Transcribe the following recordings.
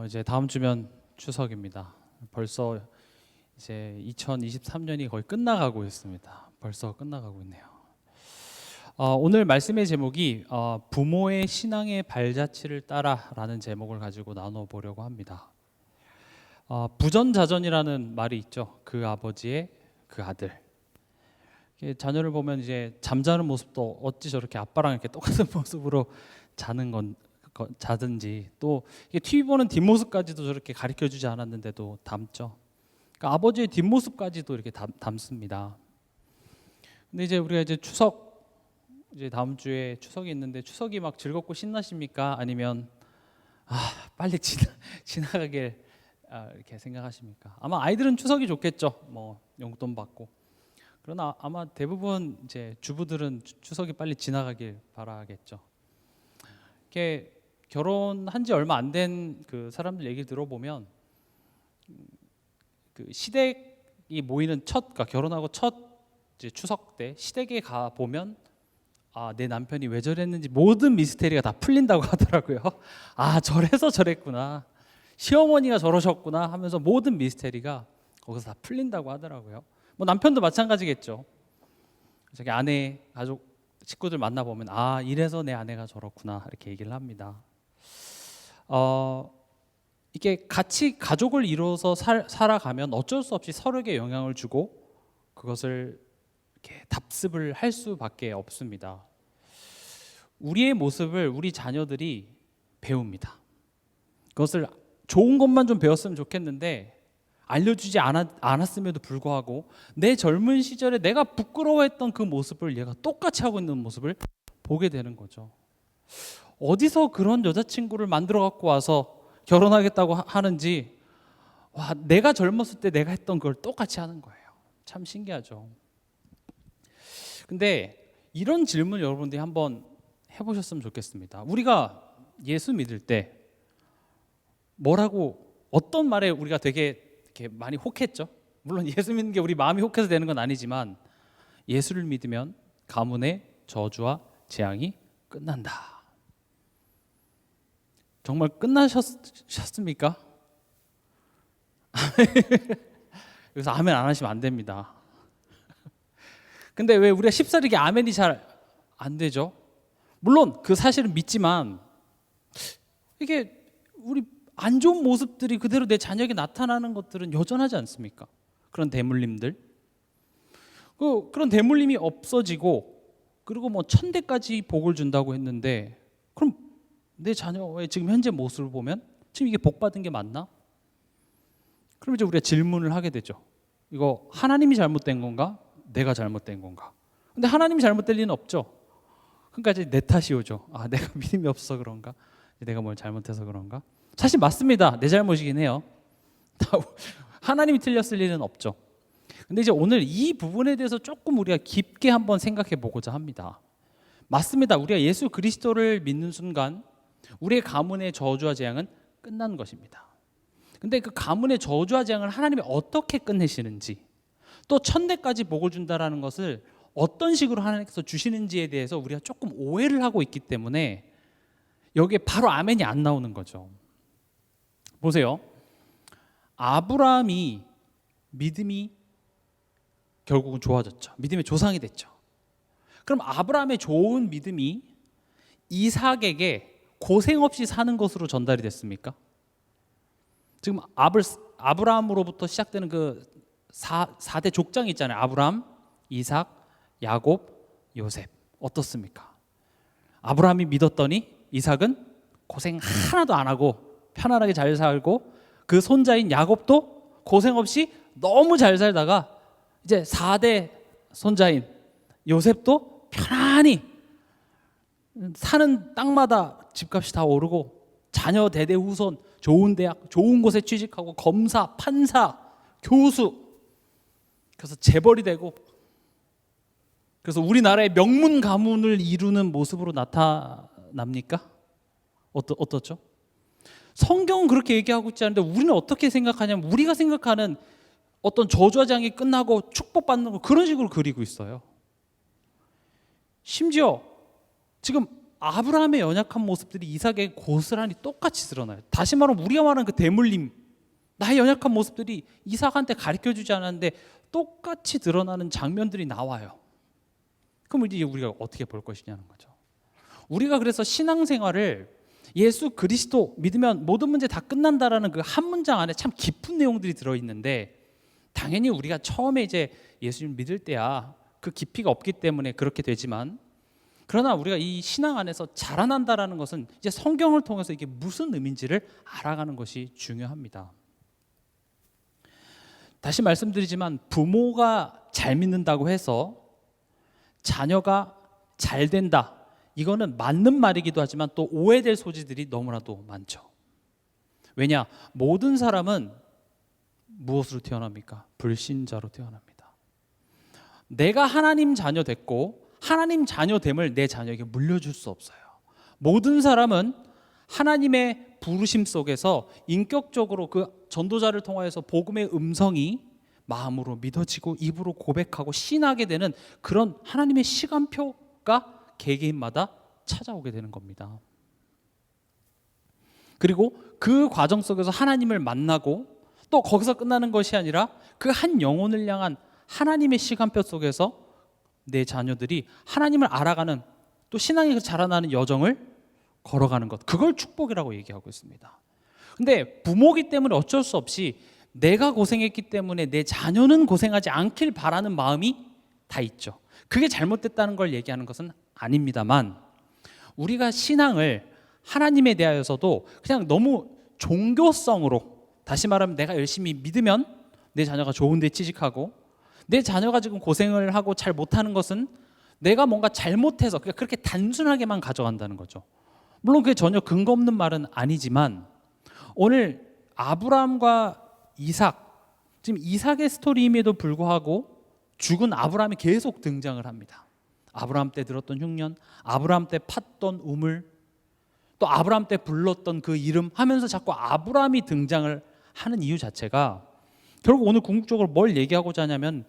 이제 다음 주면 추석입니다. 벌써 이제 2023년이 거의 끝나가고 있습니다. 벌써 끝나가고 있네요. 오늘 말씀의 제목이 부모의 신앙의 발자취를 따라라는 제목을 가지고 나눠보려고 합니다. 부전자전이라는 말이 있죠. 그 아버지의 그 아들. 자녀를 보면 이제 잠자는 모습도 어찌 저렇게 아빠랑 이렇게 똑같은 모습으로 자든지, 또 TV 보는 뒷모습까지도 저렇게 가르쳐주지 않았는데도 담죠. 그러니까 아버지의 뒷모습까지도 이렇게 담습니다. 근데 이제 우리가 이제 추석, 이제 다음 주에 추석이 있는데, 추석이 막 즐겁고 신나십니까? 아니면 빨리 지나가길 이렇게 생각하십니까? 아마 아이들은 추석이 좋겠죠. 뭐 용돈 받고. 그러나 아마 대부분 이제 주부들은 추석이 빨리 지나가길 바라겠죠. 이렇게 결혼한 지 얼마 안 된 그 사람들 얘기 들어보면, 그 시댁이 모이는 그러니까 결혼하고 첫 이제 추석 때 시댁에 가 보면 내 남편이 왜 저랬는지 모든 미스테리가 다 풀린다고 하더라고요. 저래서 저랬구나, 시어머니가 저러셨구나 하면서 모든 미스테리가 거기서 다 풀린다고 하더라고요. 뭐 남편도 마찬가지겠죠. 자기 아내, 가족, 식구들 만나보면 이래서 내 아내가 저렇구나 이렇게 얘기를 합니다. 이게 같이 가족을 이루어서 살아가면 어쩔 수 없이 서로에게 영향을 주고 그것을 이렇게 답습을 할 수밖에 없습니다. 우리의 모습을 우리 자녀들이 배웁니다. 그것을 좋은 것만 좀 배웠으면 좋겠는데 알려주지 않았음에도 불구하고 내 젊은 시절에 내가 부끄러워했던 그 모습을 얘가 똑같이 하고 있는 모습을 보게 되는 거죠. 어디서 그런 여자친구를 만들어 갖고 와서 결혼하겠다고 하는지, 내가 젊었을 때 내가 했던 걸 똑같이 하는 거예요. 참 신기하죠. 근데 이런 질문 여러분들이 한번 해보셨으면 좋겠습니다. 우리가 예수 믿을 때 어떤 말에 우리가 되게 이렇게 많이 혹했죠. 물론 예수 믿는 게 우리 마음이 혹해서 되는 건 아니지만, 예수를 믿으면 가문의 저주와 재앙이 끝난다. 정말 끝나셨습니까? 여기서 아멘 안 하시면 안 됩니다. 근데 왜 우리가 쉽사리 이게 아멘이 잘 안 되죠? 물론 그 사실은 믿지만, 이게 우리 안 좋은 모습들이 그대로 내 자녀에게 나타나는 것들은 여전하지 않습니까? 그런 대물림들, 그런 대물림이 없어지고, 그리고 뭐 천대까지 복을 준다고 했는데, 그럼 내 자녀의 지금 현재 모습을 보면 지금 이게 복 받은 게 맞나? 그럼 이제 우리가 질문을 하게 되죠. 이거 하나님이 잘못된 건가? 내가 잘못된 건가? 근데 하나님이 잘못될 리는 없죠. 그러니까 이제 내 탓이 오죠. 내가 믿음이 없어서 그런가? 내가 뭘 잘못해서 그런가? 사실 맞습니다. 내 잘못이긴 해요. 하나님이 틀렸을 일은 없죠. 근데 이제 오늘 이 부분에 대해서 조금 우리가 깊게 한번 생각해 보고자 합니다. 맞습니다. 우리가 예수 그리스도를 믿는 순간 우리의 가문의 저주와 재앙은 끝난 것입니다. 근데 그 가문의 저주와 재앙을 하나님이 어떻게 끝내시는지, 또 천대까지 복을 준다라는 것을 어떤 식으로 하나님께서 주시는지에 대해서 우리가 조금 오해를 하고 있기 때문에 여기에 바로 아멘이 안 나오는 거죠. 보세요. 아브라함이 믿음이 결국은 좋아졌죠. 믿음의 조상이 됐죠. 그럼 아브라함의 좋은 믿음이 이삭에게 고생 없이 사는 것으로 전달이 됐습니까? 지금 아브라함으로부터 시작되는 그 4대 족장이 있잖아요. 아브라함, 이삭, 야곱, 요셉. 어떻습니까? 아브라함이 믿었더니 이삭은 고생 하나도 안 하고 편안하게 잘 살고, 그 손자인 야곱도 고생 없이 너무 잘 살다가 이제 4대 손자인 요셉도 편안히 사는 땅마다 집값이 다 오르고, 자녀 대대 후손 좋은 대학, 좋은 곳에 취직하고, 검사, 판사, 교수, 그래서 재벌이 되고, 그래서 우리나라의 명문 가문을 이루는 모습으로 나타납니까? 어떻죠? 성경은 그렇게 얘기하고 있지 않은데 우리는 어떻게 생각하냐면, 우리가 생각하는 어떤 저주와 재앙이 끝나고 축복받는 거, 그런 식으로 그리고 있어요. 심지어 지금 아브라함의 연약한 모습들이 이삭에게 고스란히 똑같이 드러나요. 다시 말하면 우리가 말하는 그 대물림, 나의 연약한 모습들이 이삭한테 가르쳐주지 않았는데 똑같이 드러나는 장면들이 나와요. 그럼 이제 우리가 어떻게 볼 것이냐는 거죠. 우리가 그래서 신앙생활을 예수 그리스도 믿으면 모든 문제 다 끝난다라는 그 한 문장 안에 참 깊은 내용들이 들어있는데, 당연히 우리가 처음에 이제 예수님 믿을 때야 그 깊이가 없기 때문에 그렇게 되지만, 그러나 우리가 이 신앙 안에서 자라난다라는 것은 이제 성경을 통해서 이게 무슨 의미인지를 알아가는 것이 중요합니다. 다시 말씀드리지만 부모가 잘 믿는다고 해서 자녀가 잘 된다, 이거는 맞는 말이기도 하지만 또 오해될 소지들이 너무나도 많죠. 왜냐? 모든 사람은 무엇으로 태어납니까? 불신자로 태어납니다. 내가 하나님 자녀 됐고 하나님 자녀됨을 내 자녀에게 물려줄 수 없어요. 모든 사람은 하나님의 부르심 속에서 인격적으로 그 전도자를 통하여서 복음의 음성이 마음으로 믿어지고 입으로 고백하고 신하게 되는 그런 하나님의 시간표가 개개인마다 찾아오게 되는 겁니다. 그리고 그 과정 속에서 하나님을 만나고 또 거기서 끝나는 것이 아니라 그 한 영혼을 향한 하나님의 시간표 속에서 내 자녀들이 하나님을 알아가는, 또 신앙이 자라나는 여정을 걸어가는 것, 그걸 축복이라고 얘기하고 있습니다. 근데 부모기 때문에 어쩔 수 없이 내가 고생했기 때문에 내 자녀는 고생하지 않길 바라는 마음이 다 있죠. 그게 잘못됐다는 걸 얘기하는 것은 아닙니다만, 우리가 신앙을 하나님에 대하여서도 그냥 너무 종교성으로, 다시 말하면 내가 열심히 믿으면 내 자녀가 좋은 데 취직하고, 내 자녀가 지금 고생을 하고 잘 못하는 것은 내가 뭔가 잘못해서, 그렇게 단순하게만 가져간다는 거죠. 물론 그게 전혀 근거 없는 말은 아니지만, 오늘 아브라함과 이삭, 지금 이삭의 스토리임에도 불구하고 죽은 아브라함이 계속 등장을 합니다. 아브라함 때 들었던 흉년, 아브라함 때 팠던 우물, 또 아브라함 때 불렀던 그 이름 하면서 자꾸 아브라함이 등장을 하는 이유 자체가, 결국 오늘 궁극적으로 뭘 얘기하고자 하냐면,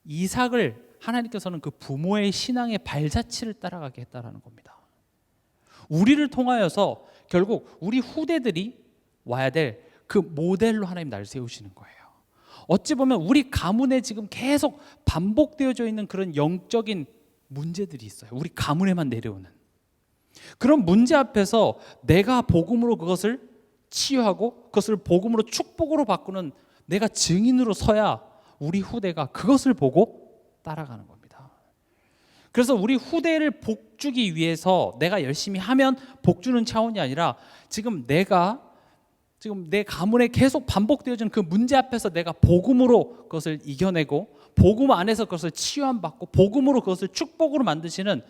이삭을 하나님께서는 그 부모의 신앙의 발자취를 따라가게 했다라는 겁니다. 우리를 통하여서 결국 우리 후대들이 와야 될 그 모델로 하나님 나를 세우시는 거예요. 어찌 보면 우리 가문에 지금 계속 반복되어져 있는 그런 영적인 문제들이 있어요. 우리 가문에만 내려오는 그런 문제 앞에서 내가 복음으로 그것을 치유하고 그것을 복음으로 축복으로 바꾸는 내가 증인으로 서야 우리 후대가 그것을 보고 따라가는 겁니다. 그래서 우리 후대를 복주기 위해서 내가 열심히 하면 복주는 차원이 아니라, 지금 내 가문에 계속 반복되어지는 그 문제 앞에서 내가 복음으로 그것을 이겨내고, 복음 안에서 그것을 치유함받고, 복음으로 그것을 축복으로 만드시는,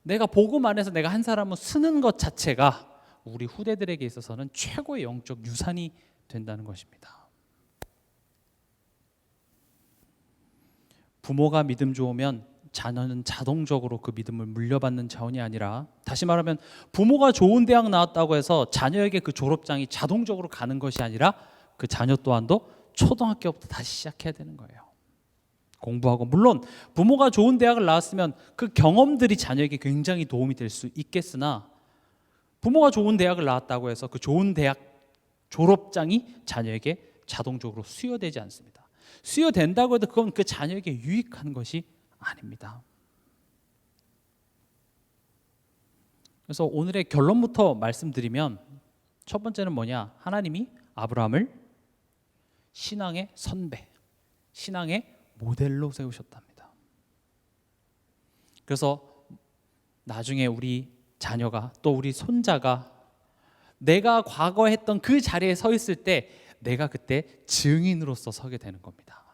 내가 복음 안에서 내가 한 사람을 쓰는 것 자체가 우리 후대들에게 있어서는 최고의 영적 유산이 된다는 것입니다. 부모가 믿음 좋으면 자녀는 자동적으로 그 믿음을 물려받는 차원이 아니라, 다시 말하면 부모가 좋은 대학 나왔다고 해서 자녀에게 그 졸업장이 자동적으로 가는 것이 아니라, 그 자녀 또한도 초등학교부터 다시 시작해야 되는 거예요. 공부하고, 물론 부모가 좋은 대학을 나왔으면 그 경험들이 자녀에게 굉장히 도움이 될 수 있겠으나, 부모가 좋은 대학을 나왔다고 해서 그 좋은 대학 졸업장이 자녀에게 자동적으로 수여되지 않습니다. 수여된다고 해도 그건 그 자녀에게 유익한 것이 아닙니다. 그래서 오늘의 결론부터 말씀드리면, 첫 번째는 뭐냐? 하나님이 아브라함을 신앙의 선배, 신앙의 모델로 세우셨답니다. 그래서 나중에 우리 자녀가, 또 우리 손자가 내가 과거에 했던 그 자리에 서 있을 때 내가 그때 증인으로서 서게 되는 겁니다.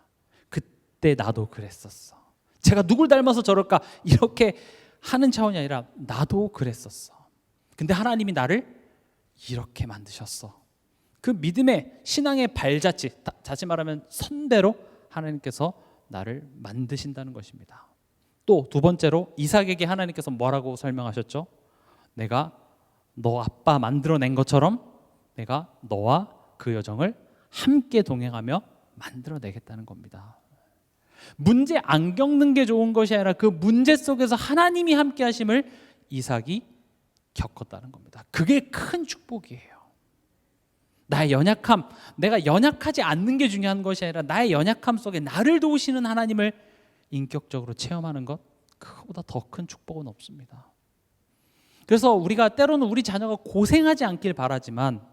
그때 나도 그랬었어. 제가 누굴 닮아서 저럴까? 이렇게 하는 차원이 아니라 나도 그랬었어. 근데 하나님이 나를 이렇게 만드셨어. 그 믿음의 신앙의 발자취, 다시 말하면 선대로 하나님께서 나를 만드신다는 것입니다. 또 두 번째로 이삭에게 하나님께서 뭐라고 설명하셨죠? 내가 너 아빠 만들어낸 것처럼 내가 너와 그 여정을 함께 동행하며 만들어내겠다는 겁니다. 문제 안 겪는 게 좋은 것이 아니라 그 문제 속에서 하나님이 함께 하심을 이삭이 겪었다는 겁니다. 그게 큰 축복이에요. 나의 연약함, 내가 연약하지 않는 게 중요한 것이 아니라 나의 연약함 속에 나를 도우시는 하나님을 인격적으로 체험하는 것, 그거보다 더 큰 축복은 없습니다. 그래서 우리가 때로는 우리 자녀가 고생하지 않길 바라지만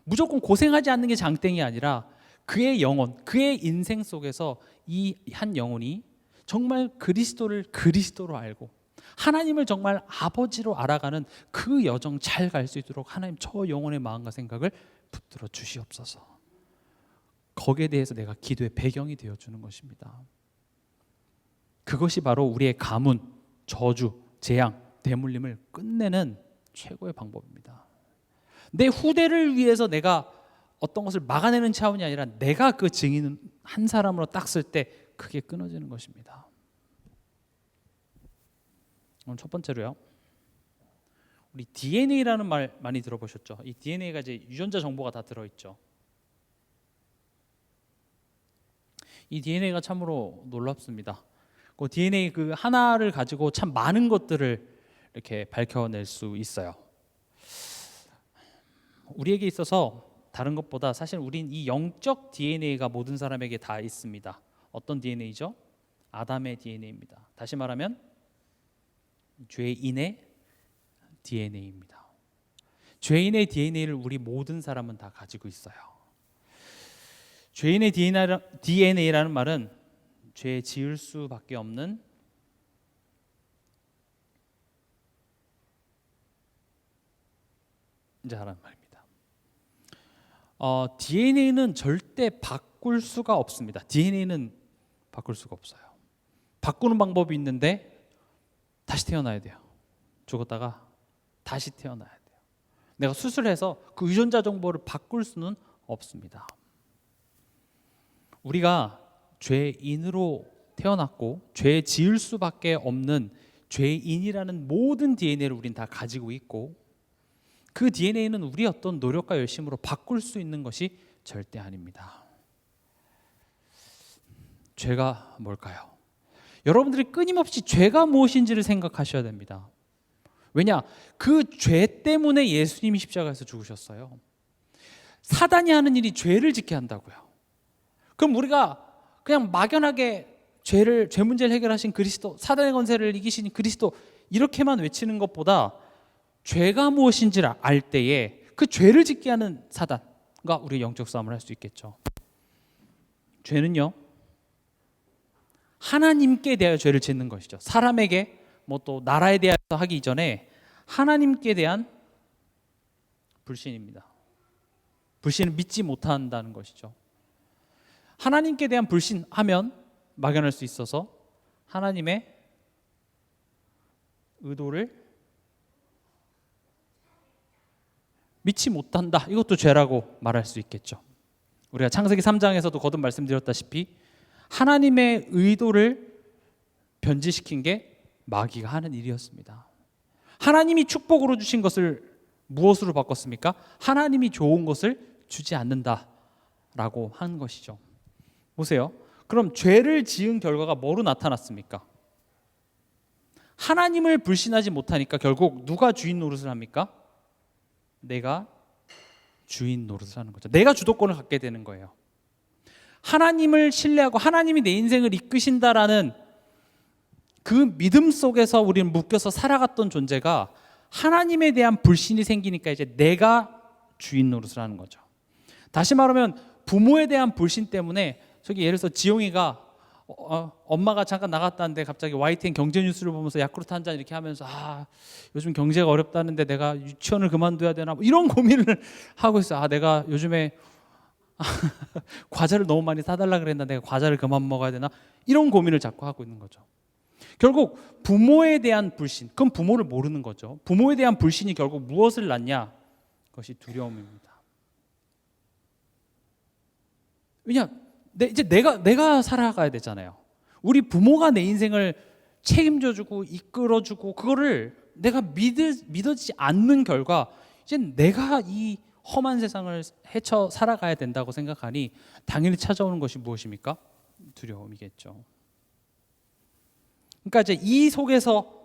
무조건 고생하지 않는 게 장땡이 아니라 그의 영혼, 그의 인생 속에서 이 한 영혼이 정말 그리스도를 그리스도로 알고 하나님을 정말 아버지로 알아가는 그 여정 잘 갈 수 있도록 하나님 저 영혼의 마음과 생각을 붙들어 주시옵소서. 거기에 대해서 내가 기도의 배경이 되어주는 것입니다. 그것이 바로 우리의 가문, 저주, 재앙, 대물림을 끝내는 최고의 방법입니다. 내 후대를 위해서 내가 어떤 것을 막아내는 차원이 아니라 내가 그 증인 한 사람으로 딱 쓸 때 그게 끊어지는 것입니다. 오늘 첫 번째로요, 우리 DNA라는 말 많이 들어보셨죠? 이 DNA가 이제 유전자 정보가 다 들어있죠. 이 DNA가 참으로 놀랍습니다. 그 DNA 그 하나를 가지고 참 많은 것들을 이렇게 밝혀낼 수 있어요. 우리에게 있어서 다른 것보다 사실 우린 이 영적 DNA가 모든 사람에게 다 있습니다. 어떤 DNA죠? 아담의 DNA입니다. 다시 말하면 죄인의 DNA입니다. 죄인의 DNA를 우리 모든 사람은 다 가지고 있어요. 죄인의 DNA라는 말은 죄 지을 수밖에 없는 자라는 말입니다. DNA는 절대 바꿀 수가 없습니다. DNA는 바꿀 수가 없어요. 바꾸는 방법이 있는데 다시 태어나야 돼요. 죽었다가 다시 태어나야 돼요. 내가 수술해서 그 유전자 정보를 바꿀 수는 없습니다. 우리가 죄인으로 태어났고 죄 지을 수밖에 없는 죄인이라는 모든 DNA를 우린 다 가지고 있고 그 DNA는 우리 어떤 노력과 열심으로 바꿀 수 있는 것이 절대 아닙니다. 죄가 뭘까요? 여러분들이 끊임없이 죄가 무엇인지를 생각하셔야 됩니다. 왜냐? 그 죄 때문에 예수님이 십자가에서 죽으셨어요. 사단이 하는 일이 죄를 짓게 한다고요. 그럼 우리가 그냥 막연하게 죄 문제를 해결하신 그리스도, 사단의 권세를 이기신 그리스도 이렇게만 외치는 것보다 죄가 무엇인지를 알 때에 그 죄를 짓게 하는 사단과 우리 영적 싸움을 할 수 있겠죠. 죄는요, 하나님께 대하여 죄를 짓는 것이죠. 사람에게 뭐 또 나라에 대하여 하기 이전에 하나님께 대한 불신입니다. 불신을 믿지 못한다는 것이죠. 하나님께 대한 불신하면 막연할 수 있어서 하나님의 의도를 믿지 못한다. 이것도 죄라고 말할 수 있겠죠. 우리가 창세기 3장에서도 거듭 말씀드렸다시피 하나님의 의도를 변질시킨 게 마귀가 하는 일이었습니다. 하나님이 축복으로 주신 것을 무엇으로 바꿨습니까? 하나님이 좋은 것을 주지 않는다라고 한 것이죠. 보세요. 그럼 죄를 지은 결과가 뭐로 나타났습니까? 하나님을 불신하지 못하니까 결국 누가 주인 노릇을 합니까? 내가 주인 노릇을 하는 거죠. 내가 주도권을 갖게 되는 거예요. 하나님을 신뢰하고 하나님이 내 인생을 이끄신다라는 그 믿음 속에서 우리는 묶여서 살아갔던 존재가 하나님에 대한 불신이 생기니까 이제 내가 주인 노릇을 하는 거죠. 다시 말하면 부모에 대한 불신 때문에 저기 예를 들어서 지용이가 엄마가 잠깐 나갔다는데 갑자기 YTN 경제 뉴스를 보면서 야쿠르트 한 잔 이렇게 하면서 요즘 경제가 어렵다는데 내가 유치원을 그만둬야 되나 뭐 이런 고민을 하고 있어요. 내가 요즘에 과자를 너무 많이 사달라 그랬나, 내가 과자를 그만 먹어야 되나, 이런 고민을 자꾸 하고 있는 거죠. 결국 부모에 대한 불신, 그건 부모를 모르는 거죠. 부모에 대한 불신이 결국 무엇을 낳냐? 그것이 두려움입니다. 왜냐? 이제 내가 살아가야 되잖아요. 우리 부모가 내 인생을 책임져주고 이끌어주고 그거를 내가 믿어지지 않는 결과 이제 내가 이 험한 세상을 헤쳐 살아가야 된다고 생각하니 당연히 찾아오는 것이 무엇입니까? 두려움이겠죠. 그러니까 이제 이 속에서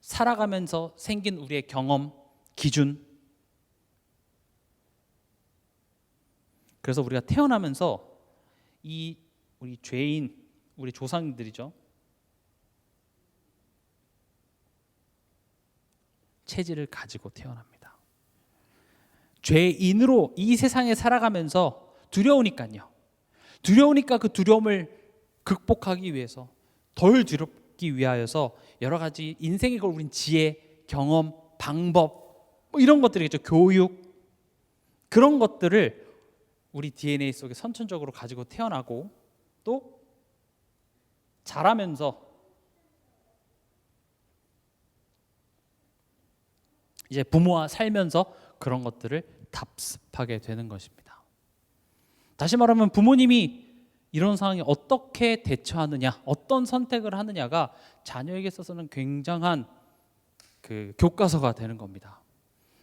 살아가면서 생긴 우리의 경험, 기준. 그래서 우리가 태어나면서 우리 죄인, 우리 조상들이죠. 체질을 가지고 태어납니다. 죄인으로 이 세상에 살아가면서 두려우니까요. 두려우니까 그 두려움을 극복하기 위해서, 덜 두렵기 위하여서 여러 가지 인생의 걸 우린 지혜, 경험, 방법 뭐 이런 것들이겠죠. 교육, 그런 것들을 우리 DNA 속에 선천적으로 가지고 태어나고 또 자라면서 이제 부모와 살면서 그런 것들을 답습하게 되는 것입니다. 다시 말하면 부모님이 이런 상황에 어떻게 대처하느냐, 어떤 선택을 하느냐가 자녀에게 있어서는 굉장한 그 교과서가 되는 겁니다.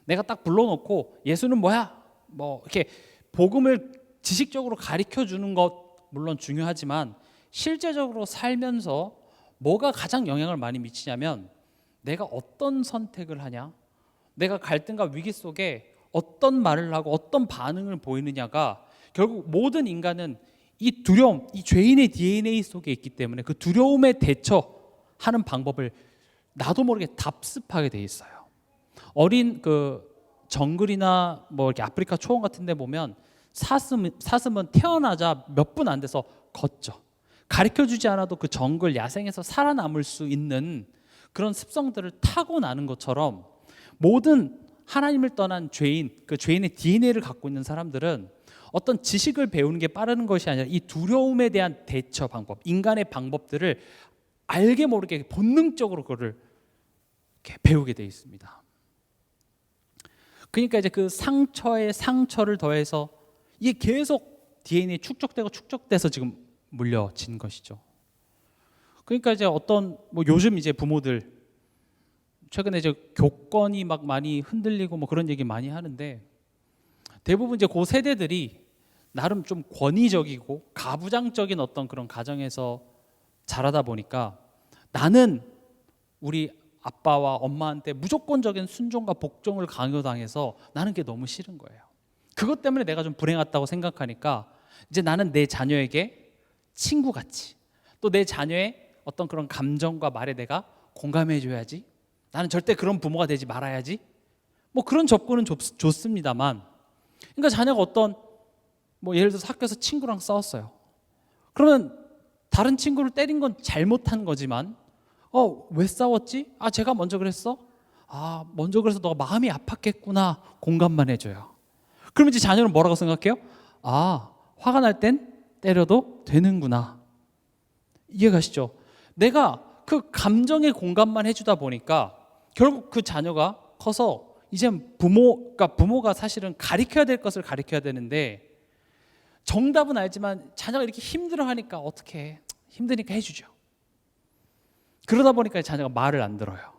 내가 딱 불러놓고 예수는 뭐야? 뭐 이렇게 복음을 지식적으로 가르쳐 주는 것 물론 중요하지만 실제적으로 살면서 뭐가 가장 영향을 많이 미치냐면 내가 어떤 선택을 하냐, 내가 갈등과 위기 속에 어떤 말을 하고 어떤 반응을 보이느냐가 결국 모든 인간은 이 두려움, 이 죄인의 DNA 속에 있기 때문에 그 두려움에 대처하는 방법을 나도 모르게 답습하게 돼 있어요. 어린 그 정글이나 뭐 이렇게 아프리카 초원 같은 데 보면 사슴은 태어나자 몇 분 안 돼서 걷죠. 가르쳐 주지 않아도 그 정글 야생에서 살아남을 수 있는 그런 습성들을 타고나는 것처럼 모든 하나님을 떠난 죄인, 그 죄인의 DNA를 갖고 있는 사람들은 어떤 지식을 배우는 게 빠르는 것이 아니라 이 두려움에 대한 대처 방법, 인간의 방법들을 알게 모르게 본능적으로 그거를 이렇게 배우게 돼 있습니다. 그러니까 이제 그 상처에 상처를 더해서 이게 계속 DNA 축적되고 축적돼서 지금 물려진 것이죠. 그러니까 이제 어떤 뭐 요즘 이제 부모들 최근에 이제 교권이 막 많이 흔들리고 뭐 그런 얘기 많이 하는데 대부분 이제 그 세대들이 나름 좀 권위적이고 가부장적인 어떤 그런 가정에서 자라다 보니까 나는 우리 아빠와 엄마한테 무조건적인 순종과 복종을 강요당해서 나는 그게 너무 싫은 거예요. 그것 때문에 내가 좀 불행하다고 생각하니까 이제 나는 내 자녀에게 친구같이 또 내 자녀의 어떤 그런 감정과 말에 내가 공감해 줘야지. 나는 절대 그런 부모가 되지 말아야지. 뭐 그런 접근은 좋습니다만 그러니까 자녀가 어떤 뭐 예를 들어서 학교에서 친구랑 싸웠어요. 그러면 다른 친구를 때린 건 잘못한 거지만 왜 싸웠지? 제가 먼저 그랬어? 먼저 그래서 너가 마음이 아팠겠구나. 공감만 해줘요. 그러면 이제 자녀는 뭐라고 생각해요? 화가 날 땐 때려도 되는구나. 이해가시죠? 내가 그 감정에 공감만 해주다 보니까 결국 그 자녀가 커서 이제 부모가 사실은 가르쳐야 될 것을 가르쳐야 되는데 정답은 알지만 자녀가 이렇게 힘들어하니까 어떻게 힘드니까 해주죠. 그러다 보니까 자녀가 말을 안 들어요.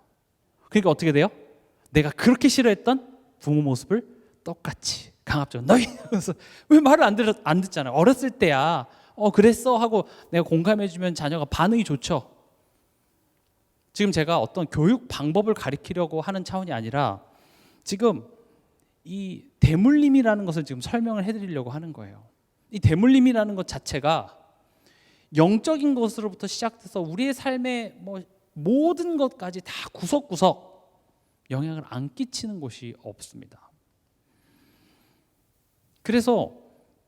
그러니까 어떻게 돼요? 내가 그렇게 싫어했던 부모 모습을 똑같이 강압적으로 너희 왜 말을 안 듣잖아요. 어렸을 때야 그랬어 하고 내가 공감해주면 자녀가 반응이 좋죠. 지금 제가 어떤 교육 방법을 가르치려고 하는 차원이 아니라 지금 이 대물림이라는 것을 지금 설명을 해드리려고 하는 거예요. 이 대물림이라는 것 자체가 영적인 것으로부터 시작해서 우리의 삶의 뭐 모든 것까지 다 구석구석 영향을 안 끼치는 곳이 없습니다. 그래서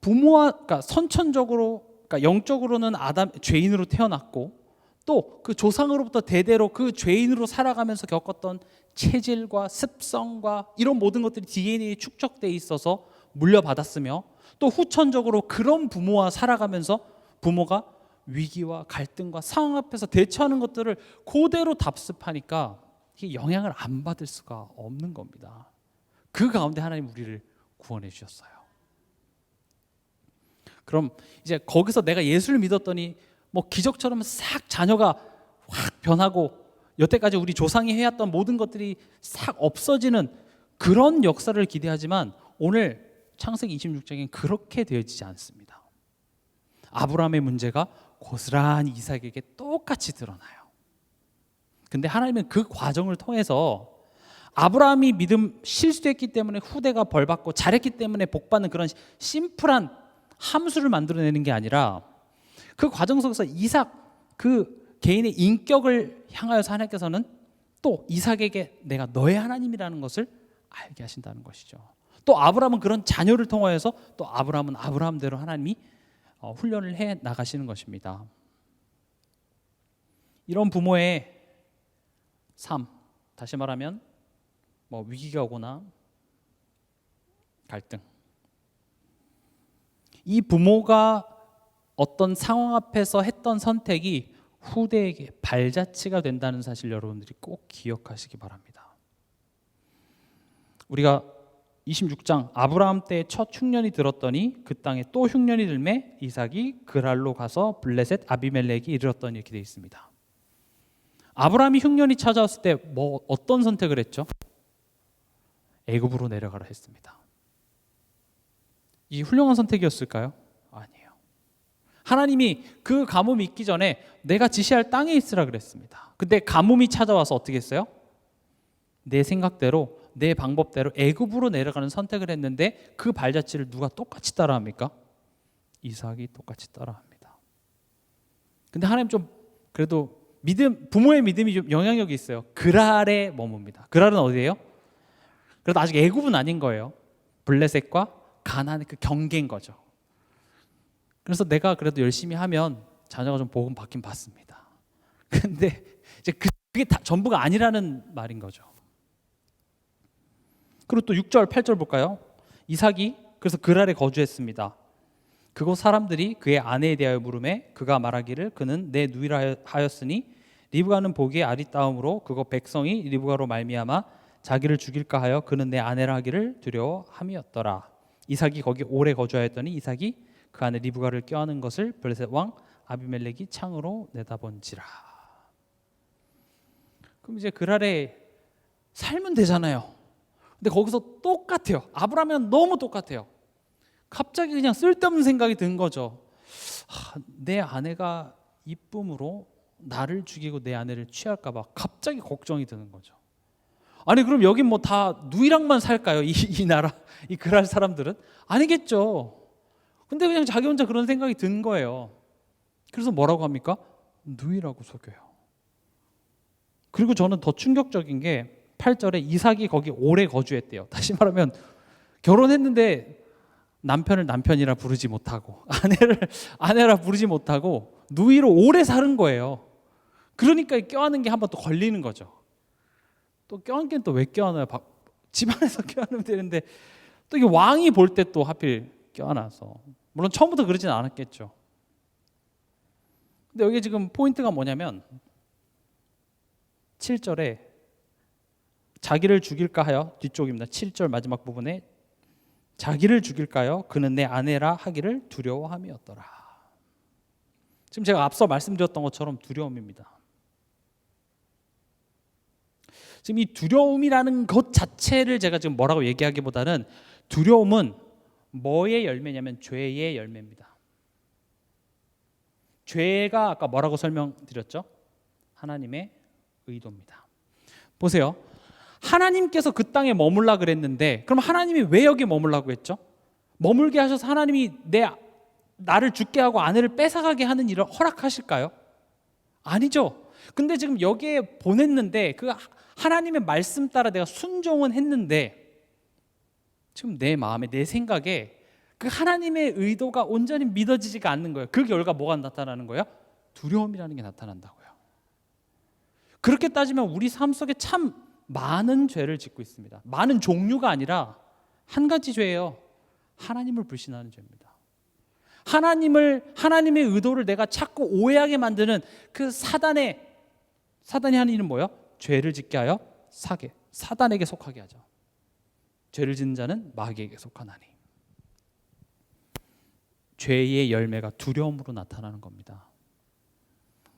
그러니까 선천적으로, 그러니까 영적으로는 죄인으로 태어났고 또 그 조상으로부터 대대로 그 죄인으로 살아가면서 겪었던 체질과 습성과 이런 모든 것들이 DNA에 축적돼 있어서 물려받았으며 또 후천적으로 그런 부모와 살아가면서 부모가 위기와 갈등과 상황 앞에서 대처하는 것들을 그대로 답습하니까 이게 영향을 안 받을 수가 없는 겁니다. 그 가운데 하나님 우리를 구원해 주셨어요. 그럼 이제 거기서 내가 예수를 믿었더니 뭐 기적처럼 싹 자녀가 확 변하고 여태까지 우리 조상이 해왔던 모든 것들이 싹 없어지는 그런 역사를 기대하지만 오늘 창세기 26장엔 그렇게 되어지지 않습니다. 아브라함의 문제가 고스란히 이삭에게 똑같이 드러나요. 근데 하나님은 그 과정을 통해서 아브라함이 믿음 실수했기 때문에 후대가 벌받고 잘했기 때문에 복받는 그런 심플한 함수를 만들어내는 게 아니라 그 과정 속에서 이삭 그 개인의 인격을 향하여서 하나님께서는 또 이삭에게 내가 너의 하나님이라는 것을 알게 하신다는 것이죠. 또 아브라함은 그런 자녀를 통하여서 또 아브라함은 아브라함대로 하나님이 훈련을 해 나가시는 것입니다. 이런 부모의 삶, 다시 말하면 위기가 오거나 갈등, 이 부모가 어떤 상황 앞에서 했던 선택이 후대에게 발자취가 된다는 사실 여러분들이 꼭 기억하시기 바랍니다. 우리가 26장 아브라함 때의 첫 흉년이 들었더니 그 땅에 또 흉년이 들매 이삭이 그랄로 가서 블레셋 아비멜렉이 이르렀더니 이렇게 되어 있습니다. 아브라함이 흉년이 찾아왔을 때 어떤 선택을 했죠? 애굽으로 내려가라 했습니다. 이 훌륭한 선택이었을까요? 아니에요. 하나님이 그 가뭄이 있기 전에 내가 지시할 땅에 있으라 그랬습니다. 근데 가뭄이 찾아와서 어떻게 했어요? 내 생각대로 내 방법대로 애굽으로 내려가는 선택을 했는데 그 발자취를 누가 똑같이 따라합니까? 이삭이 똑같이 따라합니다. 근데 하나님 좀 그래도 부모의 믿음이 좀 영향력이 있어요. 그랄에 머뭅니다. 그랄은 어디예요? 그래도 아직 애굽은 아닌 거예요. 블레셋과 가나안의 그 경계인 거죠. 그래서 내가 그래도 열심히 하면 자녀가 좀 복음 받긴 받습니다. 근데 이제 그게 다 전부가 아니라는 말인 거죠. 그리고 또 6절, 8절 볼까요? 이삭이 그래서 그랄에 거주했습니다. 그곳 사람들이 그의 아내에 대하여 물음에 그가 말하기를 그는 내 누이라 하였으니 리브가는 보기에 아리따움으로 그곳 백성이 리브가로 말미암아 자기를 죽일까 하여 그는 내 아내라 하기를 두려워함이었더라. 이삭이 거기 오래 거주하였더니 이삭이 그 안에 리브가를 껴안은 것을 블레셋 왕 아비멜렉이 창으로 내다본지라. 그럼 이제 그랄에 살면 되잖아요. 근데 거기서 똑같아요. 아브라함이랑 너무 똑같아요. 갑자기 그냥 쓸데없는 생각이 든 거죠. 내 아내가 이쁨으로 나를 죽이고 내 아내를 취할까 봐 갑자기 걱정이 드는 거죠. 아니 그럼 여긴 뭐 다 누이랑만 살까요? 이 나라, 이 그랄 사람들은? 아니겠죠. 근데 그냥 자기 혼자 그런 생각이 든 거예요. 그래서 뭐라고 합니까? 누이라고 속여요. 그리고 저는 더 충격적인 게 8절에 이삭이 거기 오래 거주했대요. 다시 말하면 결혼했는데 남편을 남편이라 부르지 못하고 아내를 아내라 부르지 못하고 누이로 오래 사는 거예요. 그러니까 껴안는 게 한 번 또 걸리는 거죠. 또 껴안기는 또 왜 껴안아요? 집안에서 껴안으면 되는데 또 이게 왕이 볼 때 또 하필 껴안아서, 물론 처음부터 그러진 않았겠죠. 근데 여기 지금 포인트가 뭐냐면 7절에 자기를 죽일까 하여, 뒤쪽입니다. 7절 마지막 부분에 자기를 죽일까요? 그는 내 아내라 하기를 두려워함이었더라. 지금 제가 앞서 말씀드렸던 것처럼 두려움입니다. 지금 이 두려움이라는 것 자체를 제가 지금 뭐라고 얘기하기보다는 두려움은 뭐의 열매냐면 죄의 열매입니다. 죄가 아까 뭐라고 설명드렸죠? 하나님의 의도입니다. 보세요. 하나님께서 그 땅에 머물라 그랬는데 그럼 하나님이 왜 여기 머물라고 했죠? 머물게 하셔서 하나님이 나를 죽게 하고 아내를 뺏어가게 하는 일을 허락하실까요? 아니죠. 근데 지금 여기에 보냈는데 그 하나님의 말씀 따라 내가 순종은 했는데 지금 내 마음에 내 생각에 그 하나님의 의도가 온전히 믿어지지가 않는 거예요. 그 결과 뭐가 나타나는 거예요? 두려움이라는 게 나타난다고요. 그렇게 따지면 우리 삶 속에 참 많은 죄를 짓고 있습니다. 많은 종류가 아니라 한 가지 죄예요. 하나님을 불신하는 죄입니다. 하나님의 의도를 내가 찾고 오해하게 만드는 그 사단이 하는 일은 뭐예요? 죄를 짓게 하여 사단에게 속하게 하죠. 죄를 짓는 자는 마귀에게 속하나니. 죄의 열매가 두려움으로 나타나는 겁니다.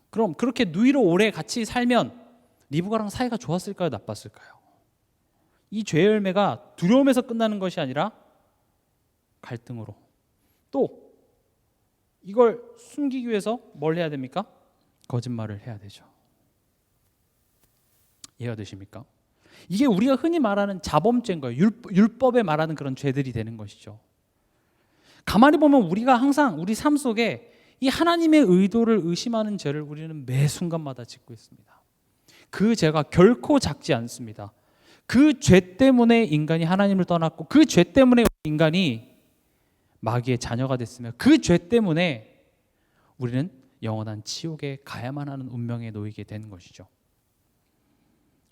그럼 그렇게 누이로 오래 같이 살면 리브가랑 사이가 좋았을까요? 나빴을까요? 이 죄의 열매가 두려움에서 끝나는 것이 아니라 갈등으로, 또 이걸 숨기기 위해서 뭘 해야 됩니까? 거짓말을 해야 되죠. 이해가 되십니까? 이게 우리가 흔히 말하는 자범죄인 거예요. 율법에 말하는 그런 죄들이 되는 것이죠. 가만히 보면 우리가 항상 우리 삶 속에 이 하나님의 의도를 의심하는 죄를 우리는 매 순간마다 짓고 있습니다. 그 죄가 결코 작지 않습니다. 그 죄 때문에 인간이 하나님을 떠났고, 그 죄 때문에 인간이 마귀의 자녀가 됐으며, 그 죄 때문에 우리는 영원한 지옥에 가야만 하는 운명에 놓이게 된 것이죠.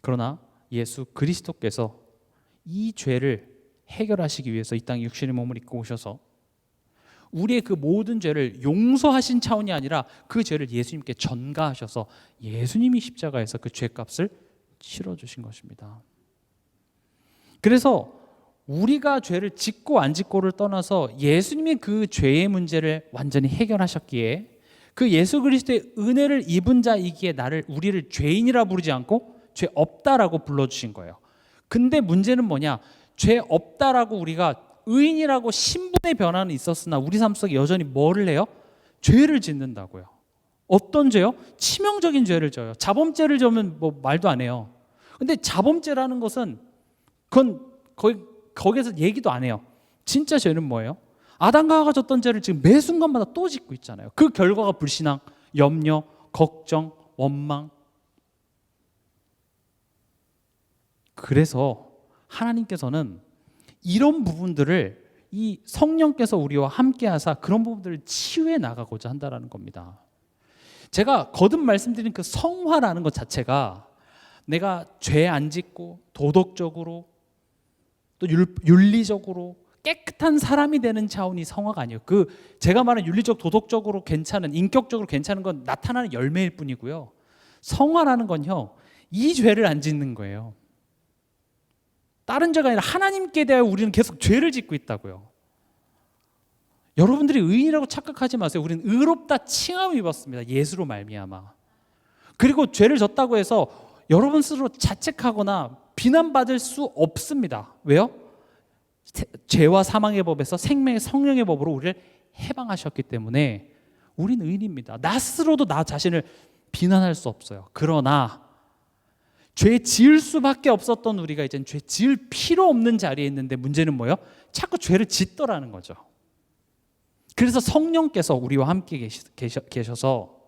그러나 예수 그리스도께서 이 죄를 해결하시기 위해서 이 땅에 육신의 몸을 입고 오셔서 우리의 그 모든 죄를 용서하신 차원이 아니라 그 죄를 예수님께 전가하셔서 예수님이 십자가에서 그 죄값을 치러주신 것입니다. 그래서 우리가 죄를 짓고 안 짓고를 떠나서 예수님이 그 죄의 문제를 완전히 해결하셨기에 그 예수 그리스도의 은혜를 입은 자이기에 우리를 죄인이라 부르지 않고 죄 없다라고 불러주신 거예요. 근데 문제는 뭐냐? 죄 없다라고 우리가 의인이라고 신분의 변화는 있었으나 우리 삶 속에 여전히 뭐를 해요? 죄를 짓는다고요. 어떤 죄요? 치명적인 죄를 져요. 자범죄를 저면 뭐 말도 안 해요. 근데 자범죄라는 것은 그건 거기에서 얘기도 안 해요. 진짜 죄는 뭐예요? 아담과 하와가 졌던 죄를 지금 매 순간마다 또 짓고 있잖아요. 그 결과가 불신앙, 염려, 걱정, 원망. 그래서 하나님께서는 이런 부분들을 이 성령께서 우리와 함께 하사 그런 부분들을 치유해 나가고자 한다는 겁니다. 제가 거듭 말씀드린 그 성화라는 것 자체가 내가 죄 안 짓고 도덕적으로 또 윤리적으로 깨끗한 사람이 되는 차원이 성화가 아니에요. 제가 말하는 윤리적 도덕적으로 괜찮은, 인격적으로 괜찮은 건 나타나는 열매일 뿐이고요. 성화라는 건요, 이 죄를 안 짓는 거예요. 다른 죄가 아니라 하나님께 대하여 우리는 계속 죄를 짓고 있다고요. 여러분들이 의인이라고 착각하지 마세요. 우리는 의롭다 칭함을 입었습니다. 예수로 말미암아. 그리고 죄를 졌다고 해서 여러분 스스로 자책하거나 비난받을 수 없습니다. 왜요? 죄와 사망의 법에서 생명의 성령의 법으로 우리를 해방하셨기 때문에 우리는 의인입니다. 나 스스로도 나 자신을 비난할 수 없어요. 그러나 죄 지을 수밖에 없었던 우리가 이제는 죄 지을 필요 없는 자리에 있는데 문제는 뭐예요? 자꾸 죄를 짓더라는 거죠. 그래서 성령께서 우리와 함께 계셔서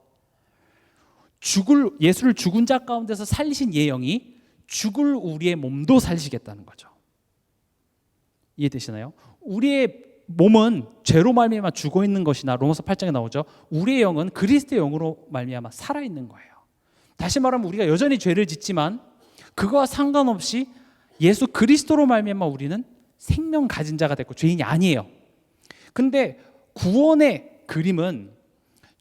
예수를 죽은 자 가운데서 살리신 예영이 죽을 우리의 몸도 살리시겠다는 거죠. 이해되시나요? 우리의 몸은 죄로 말미암아 죽어 있는 것이나 로마서 8장에 나오죠. 우리의 영은 그리스도의 영으로 말미암아 살아 있는 거예요. 다시 말하면 우리가 여전히 죄를 짓지만 그거와 상관없이 예수 그리스도로 말미암아 우리는 생명 가진 자가 됐고 죄인이 아니에요. 근데 구원의 그림은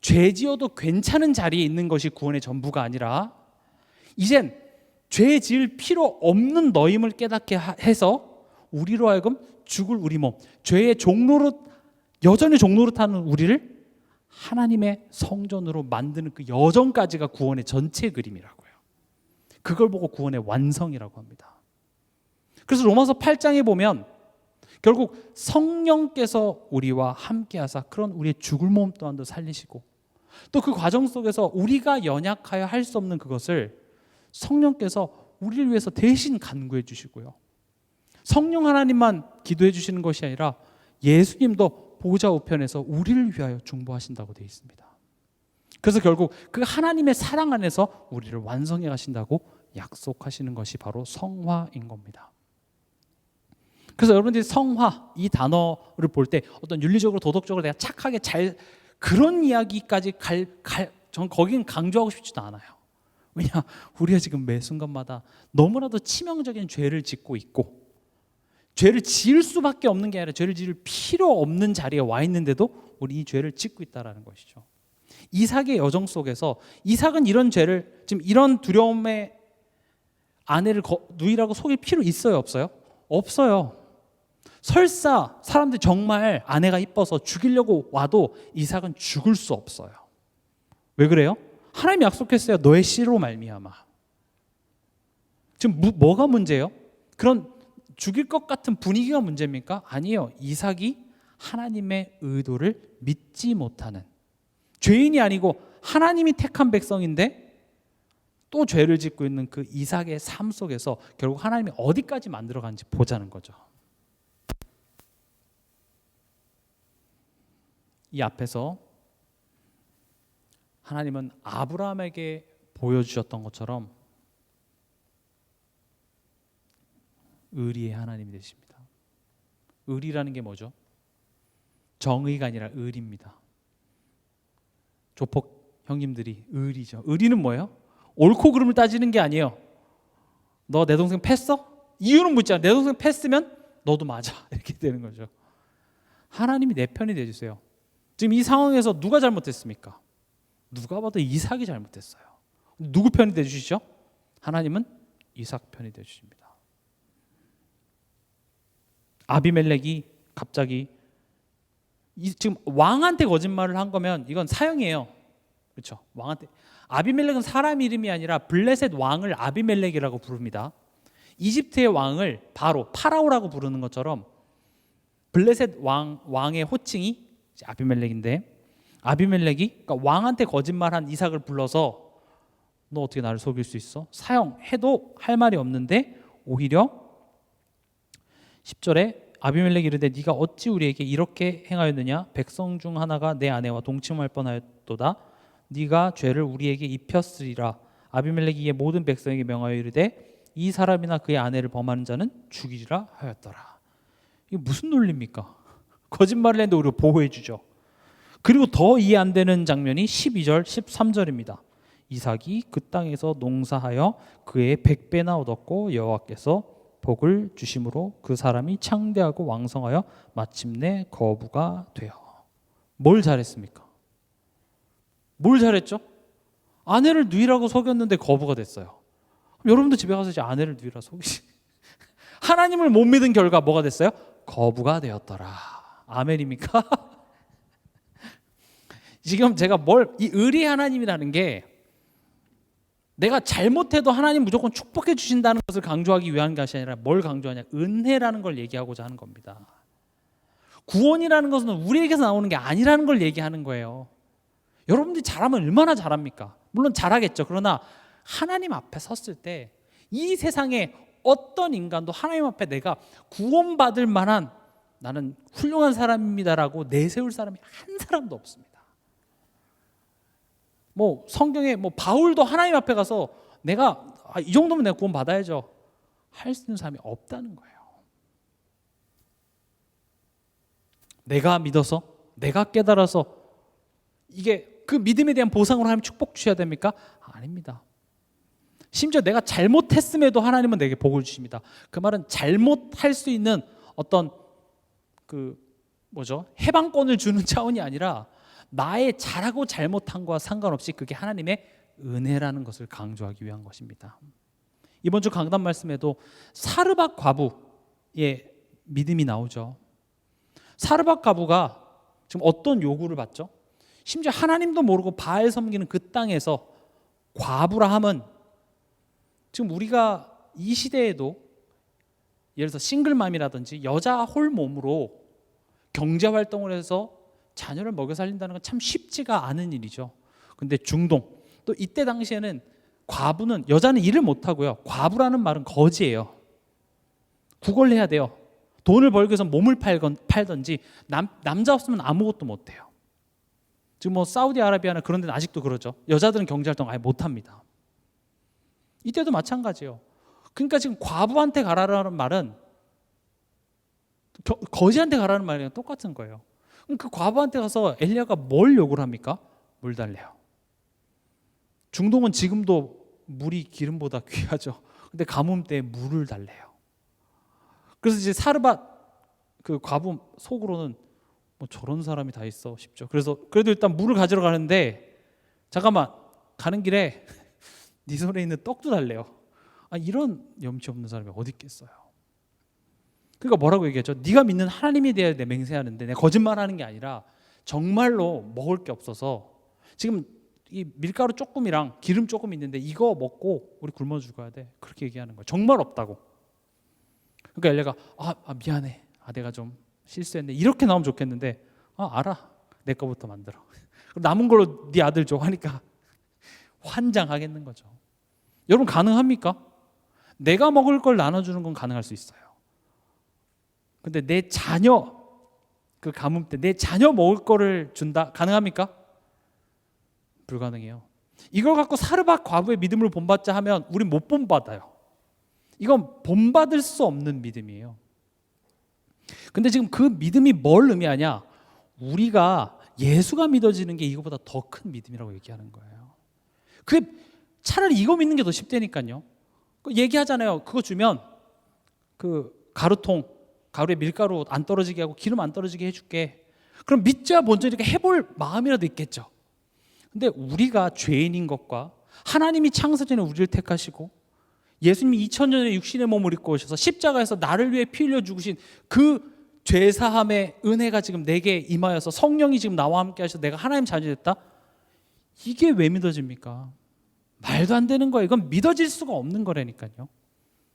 죄 지어도 괜찮은 자리에 있는 것이 구원의 전부가 아니라 이젠 죄 지을 필요 없는 너임을 깨닫게 해서 우리로 하여금 죽을 우리 몸, 죄의 여전히 종노릇하는 우리를 하나님의 성전으로 만드는 그 여정까지가 구원의 전체 그림이라고요. 그걸 보고 구원의 완성이라고 합니다. 그래서 로마서 8장에 보면 결국 성령께서 우리와 함께 하사 그런 우리의 죽을 몸 또한도 살리시고 또 그 과정 속에서 우리가 연약하여 할 수 없는 그것을 성령께서 우리를 위해서 대신 간구해 주시고요. 성령 하나님만 기도해 주시는 것이 아니라 예수님도 보좌 우편에서 우리를 위하여 중보하신다고 되어 있습니다. 그래서 결국 그 하나님의 사랑 안에서 우리를 완성해 가신다고 약속하시는 것이 바로 성화인 겁니다. 그래서 여러분들이 성화 이 단어를 볼 때 어떤 윤리적으로 도덕적으로 내가 착하게 잘 그런 이야기까지 전 거긴 강조하고 싶지도 않아요. 왜냐 우리가 지금 매 순간마다 너무나도 치명적인 죄를 짓고 있고 죄를 지을 수밖에 없는 게 아니라 죄를 지을 필요 없는 자리에 와 있는데도 우리 이 죄를 짓고 있다는 것이죠. 이삭의 여정 속에서 이삭은 이런 죄를 지금 이런 두려움의 아내를 누이라고 속일 필요 있어요 없어요? 없어요. 설사 사람들이 정말 아내가 이뻐서 죽이려고 와도 이삭은 죽을 수 없어요. 왜 그래요? 하나님이 약속했어요. 너의 씨로 말미암아. 지금 뭐가 문제예요? 그런 죽일 것 같은 분위기가 문제입니까? 아니에요. 이삭이 하나님의 의도를 믿지 못하는 죄인이 아니고 하나님이 택한 백성인데 또 죄를 짓고 있는 그 이삭의 삶 속에서 결국 하나님이 어디까지 만들어가는지 보자는 거죠. 이 앞에서 하나님은 아브라함에게 보여주셨던 것처럼 의리의 하나님이 되십니다. 의리라는 게 뭐죠? 정의가 아니라 의리입니다. 조폭 형님들이 의리죠. 의리는 뭐예요? 옳고 그름을 따지는 게 아니에요. 너 내 동생 팼어? 이유는 묻지 않아. 내 동생 팼으면 너도 맞아. 이렇게 되는 거죠. 하나님이 내 편이 되주세요. 지금 이 상황에서 누가 잘못했습니까? 누가 봐도 이삭이 잘못했어요. 누구 편이 되주시죠? 하나님은 이삭 편이 되주십니다. 아비멜렉이 갑자기 지금 왕한테 거짓말을 한 거면 이건 사형이에요. 그렇죠? 왕한테. 아비멜렉은 사람 이름이 아니라 블레셋 왕을 아비멜렉이라고 부릅니다. 이집트의 왕을 바로 파라오라고 부르는 것처럼 블레셋 왕의 호칭이 아비멜렉인데, 아비멜렉이 그러니까 왕한테 거짓말한 이삭을 불러서 너 어떻게 나를 속일 수 있어? 사형해도 할 말이 없는데 오히려 10절에 아비멜렉이 이르되 네가 어찌 우리에게 이렇게 행하였느냐? 백성 중 하나가 내 아내와 동침할 뻔하였도다. 네가 죄를 우리에게 입혔으리라. 아비멜렉이 이에 모든 백성에게 명하여 이르되 이 사람이나 그의 아내를 범하는 자는 죽이리라 하였더라. 이게 무슨 논리입니까? 거짓말을 했는데 우리를 보호해 주죠. 그리고 더 이해 안 되는 장면이 12절 13절입니다. 이삭이 그 땅에서 농사하여 그의 100배나 얻었고 여호와께서 복을 주심으로 그 사람이 창대하고 왕성하여 마침내 거부가 되어. 뭘 잘했습니까? 뭘 잘했죠? 아내를 누이라고 속였는데 거부가 됐어요. 여러분도 집에 가서 이제 아내를 누이라 속이시. 하나님을 못 믿은 결과 뭐가 됐어요? 거부가 되었더라. 아멘입니까? 지금 제가 이 의리 하나님이라는 게 내가 잘못해도 하나님 무조건 축복해 주신다는 것을 강조하기 위한 것이 아니라 뭘 강조하냐? 은혜라는 걸 얘기하고자 하는 겁니다. 구원이라는 것은 우리에게서 나오는 게 아니라는 걸 얘기하는 거예요. 여러분들이 잘하면 얼마나 잘합니까? 물론 잘하겠죠. 그러나 하나님 앞에 섰을 때 이 세상에 어떤 인간도 하나님 앞에 내가 구원받을 만한 나는 훌륭한 사람입니다라고 내세울 사람이 한 사람도 없습니다. 성경에 바울도 하나님 앞에 가서 내가 이 정도면 내가 구원 받아야죠 할 수 있는 사람이 없다는 거예요. 내가 믿어서 내가 깨달아서 이게 그 믿음에 대한 보상으로 하나님 축복 주셔야 됩니까? 아닙니다. 심지어 내가 잘못했음에도 하나님은 내게 복을 주십니다. 그 말은 잘못할 수 있는 어떤 해방권을 주는 차원이 아니라 나의 잘하고 잘못한 것과 상관없이 그게 하나님의 은혜라는 것을 강조하기 위한 것입니다. 이번 주 강단 말씀에도 사르밧 과부의 믿음이 나오죠. 사르밧 과부가 지금 어떤 요구를 받죠? 심지어 하나님도 모르고 바알 섬기는 그 땅에서 과부라 함은 지금 우리가 이 시대에도 예를 들어서 싱글맘이라든지 여자 홀몸으로 경제활동을 해서 자녀를 먹여 살린다는 건 참 쉽지가 않은 일이죠. 근데 중동 또 이때 당시에는 과부는 여자는 일을 못하고요. 과부라는 말은 거지예요. 구걸해야 돼요. 돈을 벌기 위해서 몸을 팔던지 남자 없으면 아무것도 못해요. 지금 사우디아라비아나 그런 데는 아직도 그러죠. 여자들은 경제활동 아예 못합니다. 이때도 마찬가지예요. 그러니까 지금 과부한테 가라라는 말은 거지한테 가라는 말이랑 똑같은 거예요. 그럼 그 과부한테 가서 엘리야가 뭘 요구를 합니까? 물 달래요. 중동은 지금도 물이 기름보다 귀하죠. 근데 가뭄 때 물을 달래요. 그래서 이제 사르밧 그 과부 속으로는 저런 사람이 다 있어 싶죠. 그래서 그래도 일단 물을 가지러 가는데 잠깐만 가는 길에 네 손에 있는 떡도 달래요. 이런 염치 없는 사람이 어디 있겠어요. 그러니까 뭐라고 얘기하죠? 네가 믿는 하나님에 대해 내 맹세하는데 내가 거짓말하는 게 아니라 정말로 먹을 게 없어서 지금 이 밀가루 조금이랑 기름 조금 있는데 이거 먹고 우리 굶어 죽어야 돼. 그렇게 얘기하는 거예요. 정말 없다고. 그러니까 엘리야가 미안해. 내가 좀 실수했네. 이렇게 나오면 좋겠는데 알아. 내 거부터 만들어. 남은 걸로 네 아들 줘 하니까 환장하겠는 거죠. 여러분 가능합니까? 내가 먹을 걸 나눠주는 건 가능할 수 있어요. 근데 내 자녀, 그 가뭄 때 내 자녀 먹을 거를 준다? 가능합니까? 불가능해요. 이걸 갖고 사르밧 과부의 믿음을 본받자 하면 우린 못 본받아요. 이건 본받을 수 없는 믿음이에요. 근데 지금 그 믿음이 뭘 의미하냐? 우리가 예수가 믿어지는 게 이거보다 더 큰 믿음이라고 얘기하는 거예요. 그게 차라리 이거 믿는 게 더 쉽다니까요. 얘기하잖아요. 그거 주면 그 가루에 밀가루 안 떨어지게 하고 기름 안 떨어지게 해줄게. 그럼 믿자 먼저 이렇게 해볼 마음이라도 있겠죠. 근데 우리가 죄인인 것과 하나님이 창세전에 우리를 택하시고 예수님이 2000년에 육신의 몸을 입고 오셔서 십자가에서 나를 위해 피 흘려 죽으신 그 죄사함의 은혜가 지금 내게 임하여서 성령이 지금 나와 함께 하셔서 내가 하나님 자녀 됐다? 이게 왜 믿어집니까? 말도 안 되는 거예요. 이건 믿어질 수가 없는 거라니까요.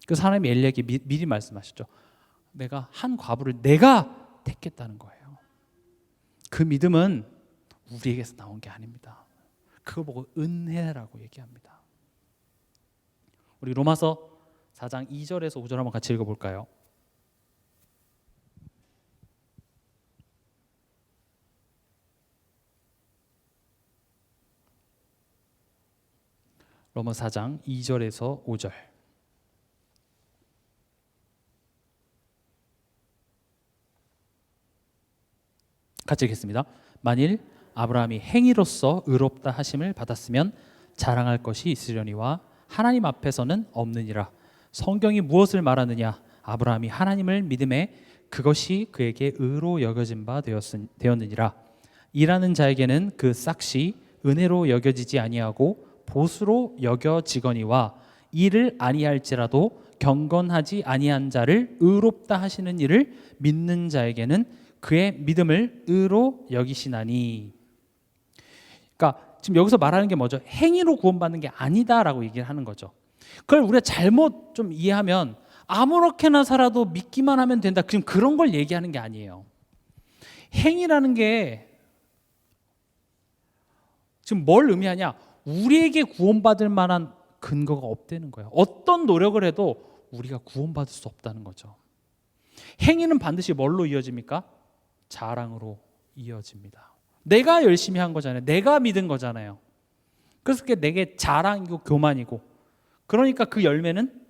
그래서 하나님이 엘리야에게 미리 말씀하셨죠. 내가 한 과부를 내가 택했다는 거예요. 그 믿음은 우리에게서 나온 게 아닙니다. 그걸 보고 은혜라고 얘기합니다. 우리 로마서 4장 2절에서 5절 한번 같이 읽어볼까요? 로마서 4장 2절에서 5절 같이 읽겠습니다. 만일 아브라함이 행위로서 의롭다 하심을 받았으면 자랑할 것이 있으려니와 하나님 앞에서는 없느니라. 성경이 무엇을 말하느냐? 아브라함이 하나님을 믿음에 그것이 그에게 의로 여겨진 바 되었느니라. 일하는 자에게는 그 싹이 은혜로 여겨지지 아니하고 보수로 여겨지거니와 일을 아니할지라도 경건하지 아니한 자를 의롭다 하시는 이를 믿는 자에게는 그의 믿음을 의로 여기시나니. 그러니까 지금 여기서 말하는 게 뭐죠? 행위로 구원받는 게 아니다라고 얘기를 하는 거죠. 그걸 우리가 잘못 좀 이해하면 아무렇게나 살아도 믿기만 하면 된다. 지금 그런 걸 얘기하는 게 아니에요. 행위라는 게 지금 뭘 의미하냐? 우리에게 구원받을 만한 근거가 없다는 거예요. 어떤 노력을 해도 우리가 구원받을 수 없다는 거죠. 행위는 반드시 뭘로 이어집니까? 자랑으로 이어집니다. 내가 열심히 한 거잖아요. 내가 믿은 거잖아요. 그래서 그게 내게 자랑이고 교만이고, 그러니까 그 열매는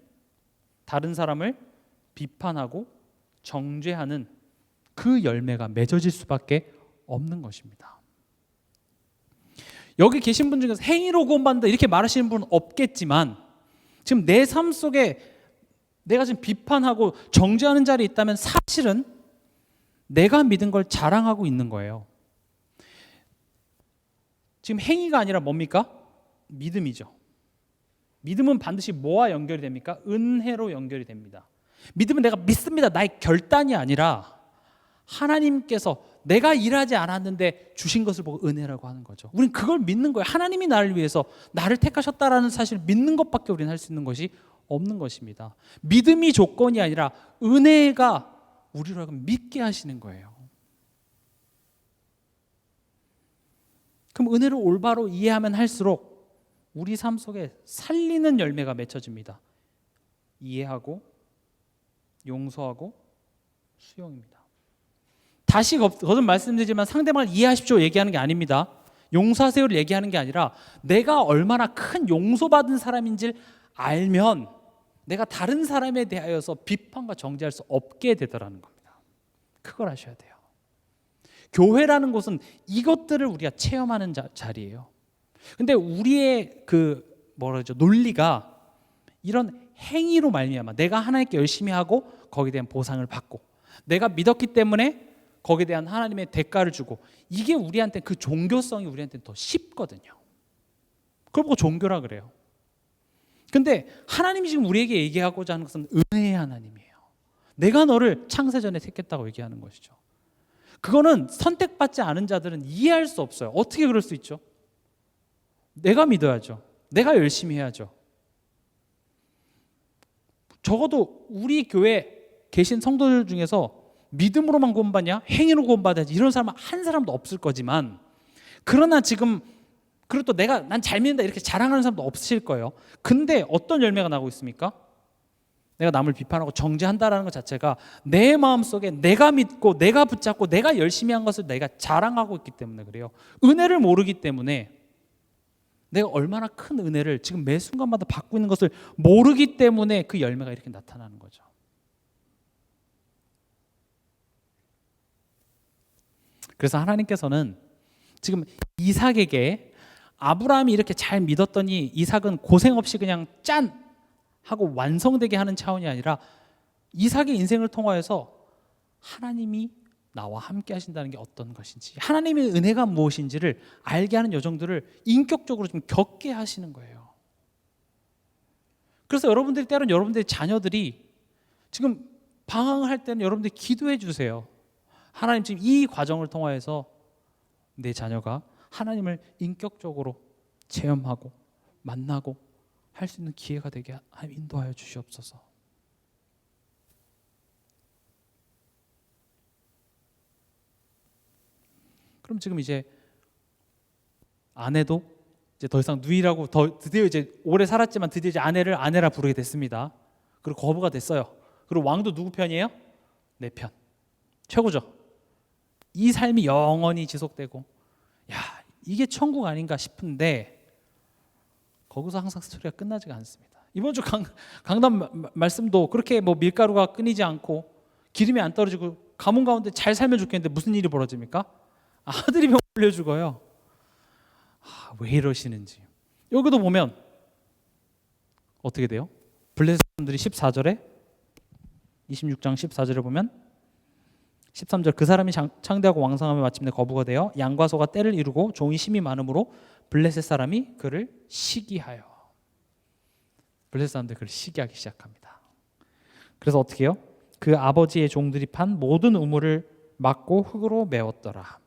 다른 사람을 비판하고 정죄하는 그 열매가 맺어질 수밖에 없는 것입니다. 여기 계신 분 중에서 행위로 구원받는다 이렇게 말하시는 분은 없겠지만, 지금 내 삶 속에 내가 지금 비판하고 정죄하는 자리에 있다면 사실은 내가 믿은 걸 자랑하고 있는 거예요. 지금 행위가 아니라 뭡니까? 믿음이죠. 믿음은 반드시 뭐와 연결이 됩니까? 은혜로 연결이 됩니다. 믿음은 내가 믿습니다. 나의 결단이 아니라 하나님께서 내가 일하지 않았는데 주신 것을 보고 은혜라고 하는 거죠. 우린 그걸 믿는 거예요. 하나님이 나를 위해서 나를 택하셨다라는 사실을 믿는 것밖에 우리는 할 수 있는 것이 없는 것입니다. 믿음이 조건이 아니라 은혜가 우리로 하여금 믿게 하시는 거예요. 그럼 은혜를 올바로 이해하면 할수록 우리 삶 속에 살리는 열매가 맺혀집니다. 이해하고 용서하고 수용입니다. 다시 거듭 말씀드리지만 상대방을 이해하십시오 얘기하는 게 아닙니다. 용서하세요를 얘기하는 게 아니라 내가 얼마나 큰 용서받은 사람인지를 알면 내가 다른 사람에 대하여서 비판과 정죄할 수 없게 되더라는 겁니다. 그걸 아셔야 돼요. 교회라는 곳은 이것들을 우리가 체험하는 자리예요. 근데 우리의 논리가 이런 행위로 말미암아 내가 하나님께 열심히 하고 거기에 대한 보상을 받고 내가 믿었기 때문에 거기에 대한 하나님의 대가를 주고, 이게 우리한테 그 종교성이 우리한테 더 쉽거든요. 그걸 보고 종교라 그래요. 근데 하나님이 지금 우리에게 얘기하고자 하는 것은 은혜의 하나님이에요. 내가 너를 창세전에 택했다고 얘기하는 것이죠. 그거는 선택받지 않은 자들은 이해할 수 없어요. 어떻게 그럴 수 있죠? 내가 믿어야죠. 내가 열심히 해야죠. 적어도 우리 교회 계신 성도들 중에서 믿음으로만 구원받냐? 행위로 구원받아야지 이런 사람은 한 사람도 없을 거지만, 그러나 지금 그리고 또 난 잘 믿는다 이렇게 자랑하는 사람도 없으실 거예요. 근데 어떤 열매가 나고 있습니까? 내가 남을 비판하고 정죄한다라는 것 자체가 내 마음속에 내가 믿고 내가 붙잡고 내가 열심히 한 것을 내가 자랑하고 있기 때문에 그래요. 은혜를 모르기 때문에, 내가 얼마나 큰 은혜를 지금 매 순간마다 받고 있는 것을 모르기 때문에 그 열매가 이렇게 나타나는 거죠. 그래서 하나님께서는 지금 이삭에게, 아브라함이 이렇게 잘 믿었더니 이삭은 고생 없이 그냥 짠 하고 완성되게 하는 차원이 아니라 이삭의 인생을 통하여서 하나님이 나와 함께 하신다는 게 어떤 것인지, 하나님의 은혜가 무엇인지를 알게 하는 여정들을 인격적으로 좀 겪게 하시는 거예요. 그래서 여러분들이 때로는 여러분들의 자녀들이 지금 방황할 때는 여러분들이 기도해 주세요. 하나님, 지금 이 과정을 통하여서 내 자녀가 하나님을 인격적으로 체험하고 만나고 할 수 있는 기회가 되게 인도하여 주시옵소서. 그럼 지금 이제 아내도 이제 더 이상 누이라고, 드디어 이제 오래 살았지만 드디어 이제 아내를 아내라 부르게 됐습니다. 그리고 거부가 됐어요. 그리고 왕도 누구 편이에요? 내 편. 최고죠. 이 삶이 영원히 지속되고, 야, 이게 천국 아닌가 싶은데 거기서 항상 스토리가 끝나지가 않습니다. 이번 주 강단 말씀도 그렇게 뭐 밀가루가 끊이지 않고 기름이 안 떨어지고 가뭄 가운데 잘 살면 좋겠는데 무슨 일이 벌어집니까? 아들이 병 걸려 죽어요. 왜 이러시는지. 여기도 보면 어떻게 돼요? 블레셋 사람들이 14절에, 26장 14절에 보면 13절, 그 사람이 창대하고 왕성하며 마침내 거부가 되어 양과 소가 떼를 이루고 종이 심이 많으므로 블레셋 사람이 그를 시기하여. 블레셋 사람들이 그를 시기하기 시작합니다. 그래서 어떻게 해요? 그 아버지의 종들이 판 모든 우물을 막고 흙으로 메웠더라.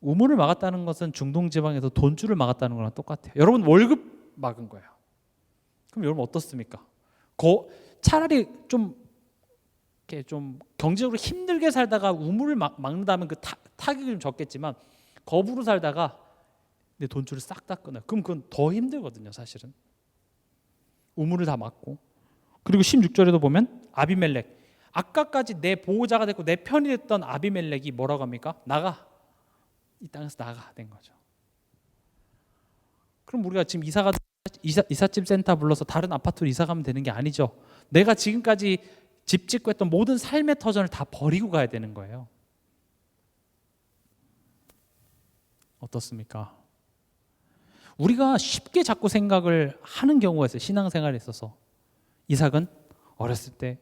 우물을 막았다는 것은 중동 지방에서 돈줄을 막았다는 거랑 똑같아요. 여러분 월급 막은 거예요. 그럼 여러분 어떻습니까? 차라리 좀 경제적으로 힘들게 살다가 우물을 막는다면 그 타격이 좀 적겠지만, 거부로 살다가 내 돈줄을 싹 다 끊어요. 그럼 그건 더 힘들거든요, 사실은. 우물을 다 막고. 그리고 16절에도 보면 아비멜렉, 아까까지 내 보호자가 됐고 내 편이 됐던 아비멜렉이 뭐라고 합니까? 나가, 이 땅에서 나가 된 거죠. 그럼 우리가 지금 이삿짐 센터 불러서 다른 아파트로 이사 가면 되는 게 아니죠. 내가 지금까지 집 짓고 했던 모든 삶의 터전을 다 버리고 가야 되는 거예요. 어떻습니까? 우리가 쉽게 자꾸 생각을 하는 경우가 있어요. 신앙생활에 있어서. 이삭은 어렸을 때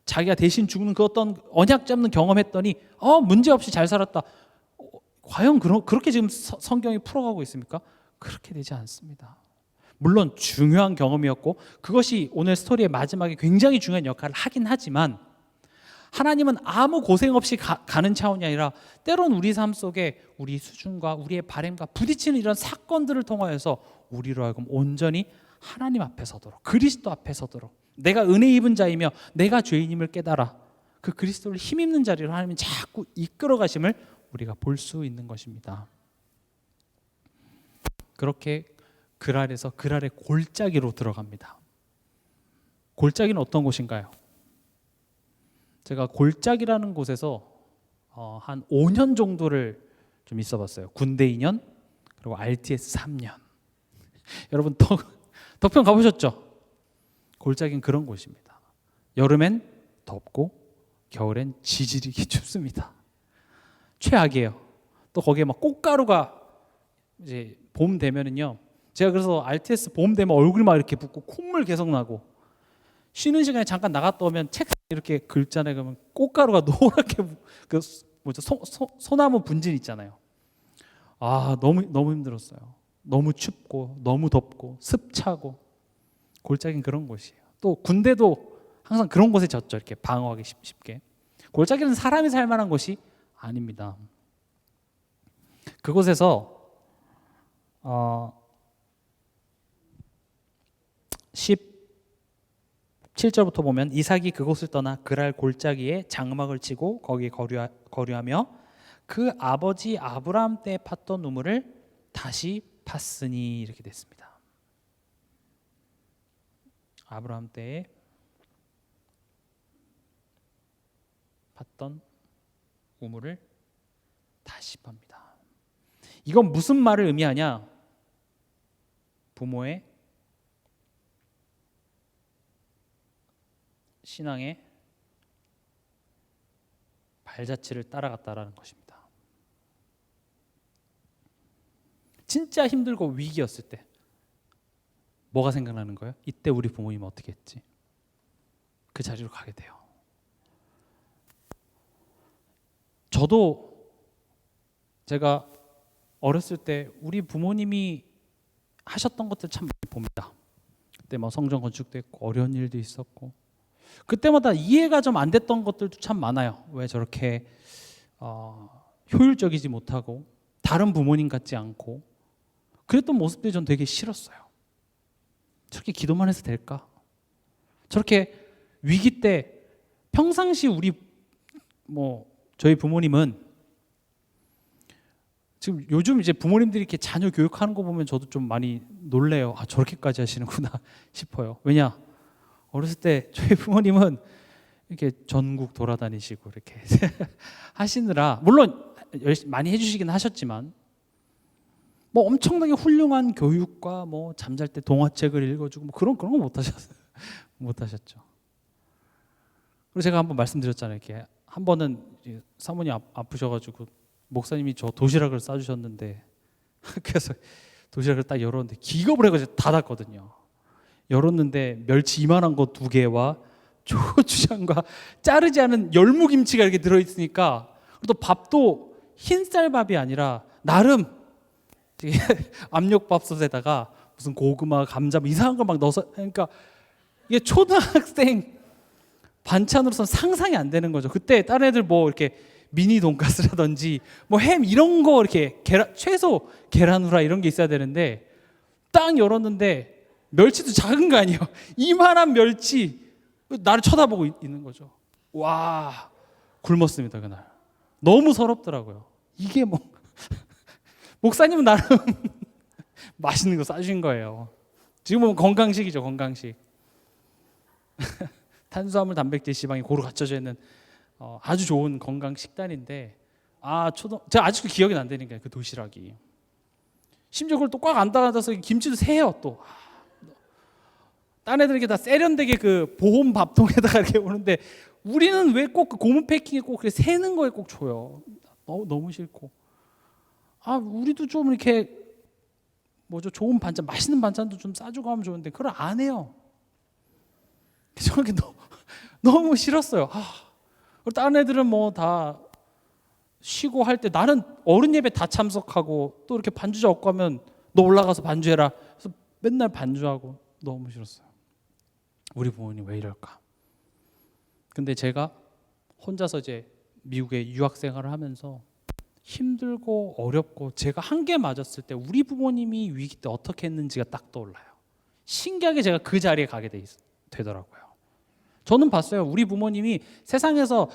자기가 대신 죽는 그 어떤 언약 잡는 경험했더니 문제없이 잘 살았다. 과연 그렇게 지금 성경이 풀어가고 있습니까? 그렇게 되지 않습니다. 물론 중요한 경험이었고 그것이 오늘 스토리의 마지막에 굉장히 중요한 역할을 하긴 하지만, 하나님은 아무 고생 없이 가는 차원이 아니라 때론 우리 삶 속에 우리 수준과 우리의 바램과 부딪히는 이런 사건들을 통하여서 우리로 하여금 온전히 하나님 앞에 서도록, 그리스도 앞에 서도록, 내가 은혜 입은 자이며 내가 죄인임을 깨달아 그 그리스도를 힘입는 자리로 하나님이 자꾸 이끌어 가심을 우리가 볼 수 있는 것입니다. 그렇게 그랄에서 그랄의 골짜기로 들어갑니다. 골짜기는 어떤 곳인가요? 제가 골짜기라는 곳에서 한 5년 정도를 좀 있어봤어요. 군대 2년, 그리고 RTS 3년. 여러분 덕평 가보셨죠? 골짜기는 그런 곳입니다. 여름엔 덥고 겨울엔 지지리기 춥습니다. 최악이에요. 또 거기에 막 꽃가루가 이제 봄 되면은요. 제가 그래서 RTS 봄 되면 얼굴이 막 이렇게 붓고 콧물 계속 나고, 쉬는 시간에 잠깐 나갔다 오면 책상 이렇게 긁잖아요. 그러면 꽃가루가 노랗게 소나무 분진 있잖아요. 너무 힘들었어요. 너무 춥고 너무 덥고 습차고. 골짜기는 그런 곳이에요. 또 군대도 항상 그런 곳에 졌죠. 이렇게 방어하기 쉽게. 골짜기는 사람이 살 만한 곳이 아닙니다. 그곳에서 17절부터 보면 이삭이 그곳을 떠나 그랄 골짜기에 장막을 치고 거기에 거류하며 그 아버지 아브라함 때 팠던 우물을 다시 팠으니 이렇게 됐습니다. 아브라함 때에 팠던 우물을 다시 팝니다. 이건 무슨 말을 의미하냐? 부모의 신앙의 발자취를 따라갔다라는 것입니다. 진짜 힘들고 위기였을 때 뭐가 생각나는 거예요? 이때 우리 부모님은 어떻게 했지? 그 자리로 가게 돼요. 저도 제가 어렸을 때 우리 부모님이 하셨던 것들 참 많이 봅니다. 그때 뭐 성전 건축도 했고 어려운 일도 있었고 그때마다 이해가 좀 안 됐던 것들도 참 많아요. 왜 저렇게 효율적이지 못하고 다른 부모님 같지 않고 그랬던 모습들이 전 되게 싫었어요. 저렇게 기도만 해서 될까? 저렇게 위기 때 평상시 우리 저희 부모님은 지금 요즘 이제 부모님들이 이렇게 자녀 교육하는 거 보면 저도 좀 많이 놀래요. 아, 저렇게까지 하시는구나 싶어요. 왜냐? 어렸을 때 저희 부모님은 이렇게 전국 돌아다니시고 이렇게 하시느라 물론 열심히 많이 해주시긴 하셨지만 뭐 엄청나게 훌륭한 교육과 뭐 잠잘 때 동화책을 읽어주고 뭐 그런 거 못 하셨죠. 그리고 제가 한번 말씀드렸잖아요. 이렇게 한 번은 사모님 아프셔가지고 목사님이 저 도시락을 싸주셨는데 그래서 도시락을 딱 열었는데 기겁을 해가지고 닫았거든요. 열었는데 멸치 이만한 거 2개와 고추장과 자르지 않은 열무김치가 이렇게 들어있으니까 또 밥도 흰쌀밥이 아니라 나름 압력밥솥에다가 무슨 고구마, 감자 뭐 이상한 걸 막 넣어서 그러니까 이게 초등학생 반찬으로서는 상상이 안 되는 거죠. 그때 다른 애들 뭐 이렇게 미니 돈가스라든지 뭐 햄 이런 거 이렇게 최소 계란 후라이 이런 게 있어야 되는데 딱 열었는데 멸치도 작은 거 아니에요. 이만한 멸치 나를 쳐다보고 있는 거죠. 와, 굶었습니다 그날. 너무 서럽더라고요. 이게 뭐 목사님은 나름 맛있는 거 싸주신 거예요. 지금 보면 건강식이죠, 건강식. 탄수화물, 단백질, 지방이 고루 갖춰져 있는 아주 좋은 건강 식단인데 제가 아직도 기억이 안 되니까 그 도시락이. 심지어 그걸 또 꽉 안 닫아서 김치도 새요 또. 딴 애들에게 다 세련되게 그 보험 밥통에다가 이렇게 오는데 우리는 왜 꼭 그 고무 패킹에 꼭 그렇게 새는 거에 꼭 줘요. 너무 싫고. 우리도 좀 이렇게 좋은 반찬, 맛있는 반찬도 좀 싸주고 하면 좋은데 그걸 안 해요. 저렇게 너무 싫었어요. 다른 애들은 뭐 다 쉬고 할 때 나는 어른 예배 다 참석하고 또 이렇게 반주자 없고 하면 너 올라가서 반주해라. 그래서 맨날 반주하고 너무 싫었어요. 우리 부모님 왜 이럴까? 근데 제가 혼자서 이제 미국에 유학 생활을 하면서 힘들고 어렵고 제가 한계 맞았을 때 우리 부모님이 위기 때 어떻게 했는지가 딱 떠올라요. 신기하게 제가 그 자리에 가게 되더라고요. 저는 봤어요. 우리 부모님이 세상에서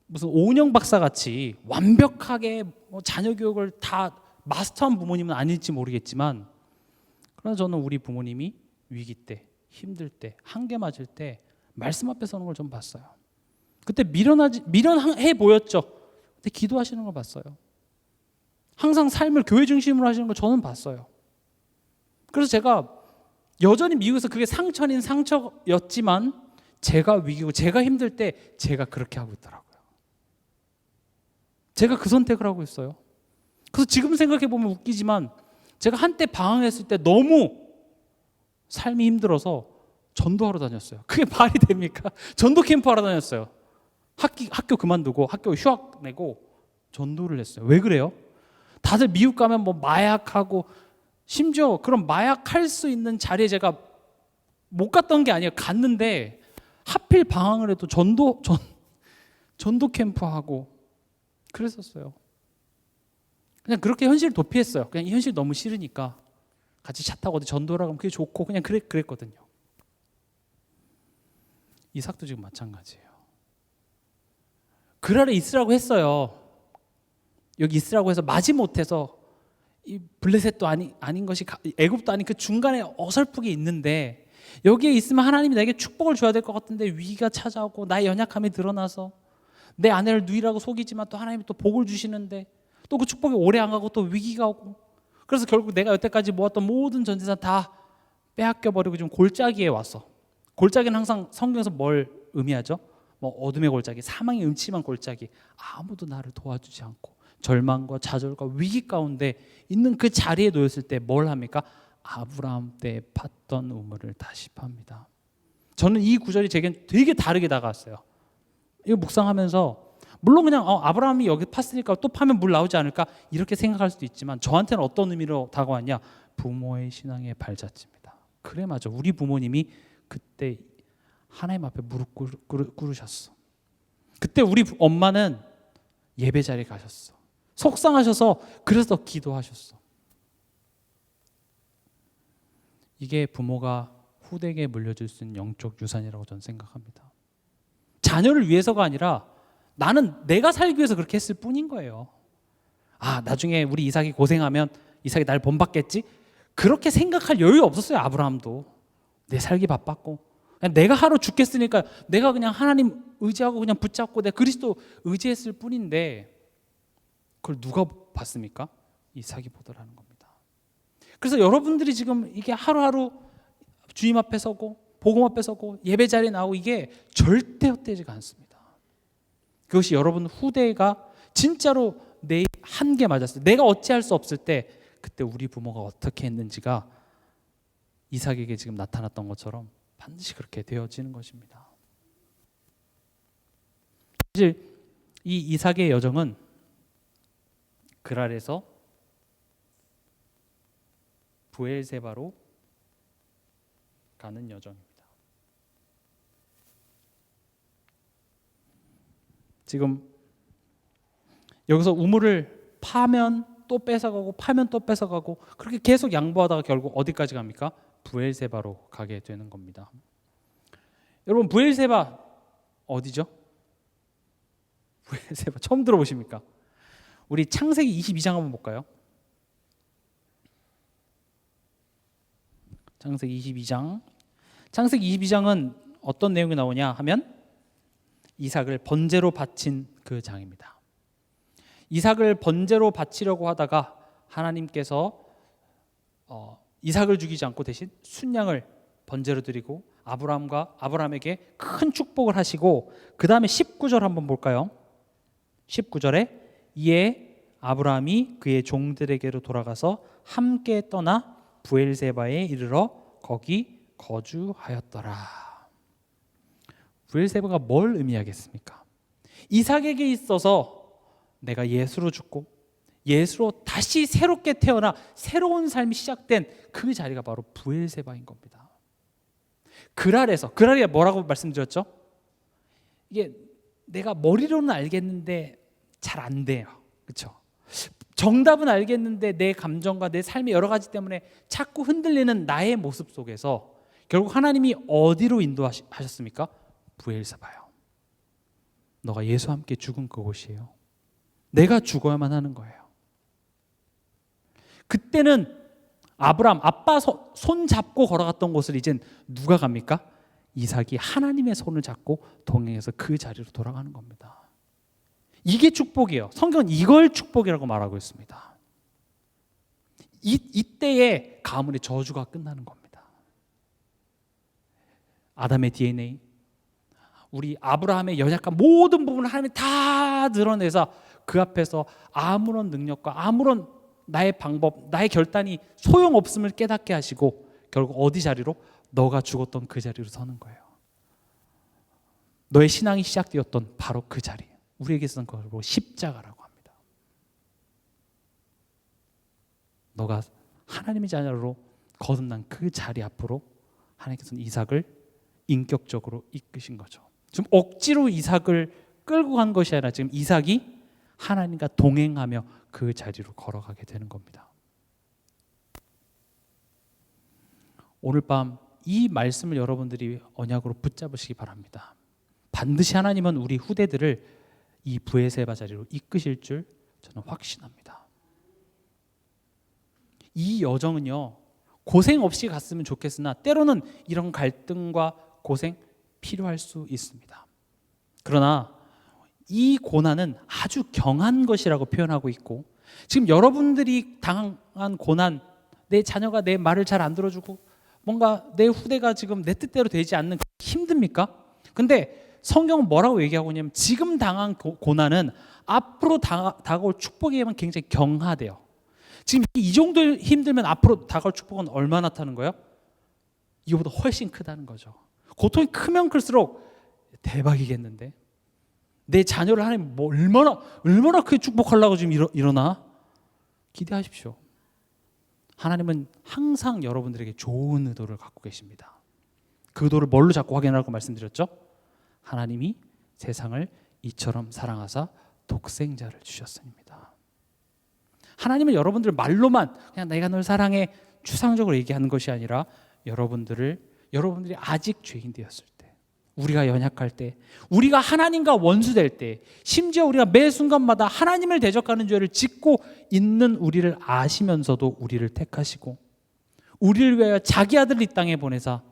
무슨 오은영 박사 같이 완벽하게 자녀 교육을 다 마스터한 부모님은 아닐지 모르겠지만 그러나 저는 우리 부모님이 위기 때, 힘들 때, 한계 맞을 때 말씀 앞에 서는 걸 좀 봤어요. 그때 미련해 보였죠. 근데 기도하시는 걸 봤어요. 항상 삶을 교회 중심으로 하시는 걸 저는 봤어요. 그래서 제가 여전히 미국에서 그게 상처 아닌 상처였지만 제가 위기고 제가 힘들 때 제가 그렇게 하고 있더라고요. 제가 그 선택을 하고 있어요. 그래서 지금 생각해 보면 웃기지만 제가 한때 방황했을 때 너무 삶이 힘들어서 전도하러 다녔어요. 그게 말이 됩니까? 전도 캠프 하러 다녔어요. 학교 그만두고 학교 휴학 내고 전도를 했어요. 왜 그래요? 다들 미국 가면 뭐 마약하고 심지어 그런 마약할 수 있는 자리에 제가 못 갔던 게 아니에요. 갔는데 하필 방황을 해도 전도 캠프하고 그랬었어요. 그냥 그렇게 현실을 도피했어요. 그냥 이 현실 너무 싫으니까 같이 차 타고 어디 전도를 하면 그게 좋고 그냥 그랬거든요. 이삭도 지금 마찬가지예요. 그 아래 있으라고 했어요. 여기 있으라고 해서 마지못해서 이 블레셋도 아닌 것이 애굽도 아닌 그 중간에 어설프게 있는데 여기에 있으면 하나님이 나에게 축복을 줘야 될 것 같은데 위기가 찾아오고 나의 연약함이 드러나서 내 아내를 누이라고 속이지만 또 하나님이 또 복을 주시는데 또 그 축복이 오래 안 가고 또 위기가 오고 그래서 결국 내가 여태까지 모았던 모든 전 재산 다 빼앗겨 버리고 지금 골짜기에 왔어. 골짜기는 항상 성경에서 뭘 의미하죠? 뭐 어둠의 골짜기, 사망의 음침한 골짜기. 아무도 나를 도와주지 않고 절망과 좌절과 위기 가운데 있는 그 자리에 놓였을 때 뭘 합니까? 아브라함 때 팠던 우물을 다시 팝니다. 저는 이 구절이 제겐 되게 다르게 다가왔어요. 이거 묵상하면서 물론 그냥 아브라함이 여기 팠으니까 또 파면 물 나오지 않을까 이렇게 생각할 수도 있지만 저한테는 어떤 의미로 다가왔냐? 부모의 신앙의 발자취입니다. 그래 맞아. 우리 부모님이 그때 하나님 앞에 무릎 꿇으셨어. 그때 우리 엄마는 예배 자리에 가셨어. 속상하셔서 그래서 기도하셨어. 이게 부모가 후대에게 물려줄 수 있는 영적 유산이라고 저는 생각합니다. 자녀를 위해서가 아니라 나는 내가 살기 위해서 그렇게 했을 뿐인 거예요. 나중에 우리 이삭이 고생하면 이삭이 날 본받겠지? 그렇게 생각할 여유 없었어요. 아브라함도. 내 살기 바빴고 그냥 내가 하루 죽겠으니까 내가 그냥 하나님 의지하고 그냥 붙잡고 내가 그리스도 의지했을 뿐인데 그걸 누가 봤습니까? 이삭이 보더라는 겁니다. 그래서 여러분들이 지금 이게 하루하루 주님 앞에 서고 복음 앞에 서고 예배 자리에 나오고 이게 절대 헛되지가 않습니다. 그것이 여러분 후대가 진짜로 내 한계 맞았을 때 내가 어찌할 수 없을 때 그때 우리 부모가 어떻게 했는지가 이삭에게 지금 나타났던 것처럼 반드시 그렇게 되어지는 것입니다. 사실 이 이삭의 여정은 그랄에서 브엘세바로 가는 여정입니다. 지금 여기서 우물을 파면 또 뺏어가고 파면 또 뺏어가고 그렇게 계속 양보하다가 결국 어디까지 갑니까? 브엘세바로 가게 되는 겁니다. 여러분 브엘세바 어디죠? 브엘세바 처음 들어보십니까? 우리 창세기 22장 한번 볼까요? 창세기 22장. 창세기 22장은 어떤 내용이 나오냐 하면 이삭을 번제로 바친 그 장입니다. 이삭을 번제로 바치려고 하다가 하나님께서 이삭을 죽이지 않고 대신 순양을 번제로 드리고 아브라함에게 큰 축복을 하시고 그 다음에 19절 한번 볼까요? 19절에 이에 아브라함이 그의 종들에게로 돌아가서 함께 떠나 브엘세바에 이르러 거기 거주하였더라. 브엘세바가 뭘 의미하겠습니까? 이삭에게 있어서 내가 예수로 죽고 예수로 다시 새롭게 태어나 새로운 삶이 시작된 그 자리가 바로 브엘세바인 겁니다. 그랄이 뭐라고 말씀드렸죠? 이게 내가 머리로는 알겠는데 잘 안 돼요. 그렇죠? 정답은 알겠는데 내 감정과 내 삶의 여러 가지 때문에 자꾸 흔들리는 나의 모습 속에서 결국 하나님이 어디로 인도하셨습니까? 브엘세바요. 너가 예수와 함께 죽은 그곳이에요. 내가 죽어야만 하는 거예요. 그때는 아브라함 아빠 손 잡고 걸어갔던 곳을 이젠 누가 갑니까? 이삭이 하나님의 손을 잡고 동행해서 그 자리로 돌아가는 겁니다. 이게 축복이에요. 성경은 이걸 축복이라고 말하고 있습니다. 이때에 가문의 저주가 끝나는 겁니다. 아담의 DNA, 우리 아브라함의 연약한 모든 부분을 하나님이 다 드러내서 그 앞에서 아무런 능력과 아무런 나의 방법, 나의 결단이 소용없음을 깨닫게 하시고 결국 어디 자리로? 너가 죽었던 그 자리로 서는 거예요. 너의 신앙이 시작되었던 바로 그 자리, 우리에게서는 그걸 보고 십자가라고 합니다. 너가 하나님의 자녀로 거듭난 그 자리 앞으로 하나님께서는 이삭을 인격적으로 이끄신 거죠. 지금 억지로 이삭을 끌고 간 것이 아니라 지금 이삭이 하나님과 동행하며 그 자리로 걸어가게 되는 겁니다. 오늘 밤 이 말씀을 여러분들이 언약으로 붙잡으시기 바랍니다. 반드시 하나님은 우리 후대들을 이 브엘세바 자리로 이끄실 줄 저는 확신합니다. 이 여정은요, 고생 없이 갔으면 좋겠으나 때로는 이런 갈등과 고생 필요할 수 있습니다. 그러나 이 고난은 아주 경한 것이라고 표현하고 있고, 지금 여러분들이 당한 고난, 내 자녀가 내 말을 잘 안 들어주고 뭔가 내 후대가 지금 내 뜻대로 되지 않는, 힘듭니까? 근데 성경은 뭐라고 얘기하고 있냐면, 지금 당한 고난은 앞으로 다가올 축복에만 굉장히 경하대요. 지금 이 정도 힘들면 앞으로 다가올 축복은 얼마나 타는 거예요? 이거보다 훨씬 크다는 거죠. 고통이 크면 클수록 대박이겠는데, 내 자녀를 하나님 뭐 얼마나 크게 축복하려고 지금 일어나? 기대하십시오. 하나님은 항상 여러분들에게 좋은 의도를 갖고 계십니다. 그 의도를 뭘로 자꾸 확인하라고 말씀드렸죠? 하나님이 세상을 이처럼 사랑하사 독생자를 주셨습니다. 하나님은 여러분들 말로만 그냥 내가 널 사랑해 추상적으로 얘기하는 것이 아니라, 여러분들이 아직 죄인 되었을 때, 우리가 연약할 때, 우리가 하나님과 원수될 때, 심지어 우리가 매 순간마다 하나님을 대적하는 죄를 짓고 있는 우리를 아시면서도 우리를 택하시고 우리를 위하여 자기 아들을 이 땅에 보내사,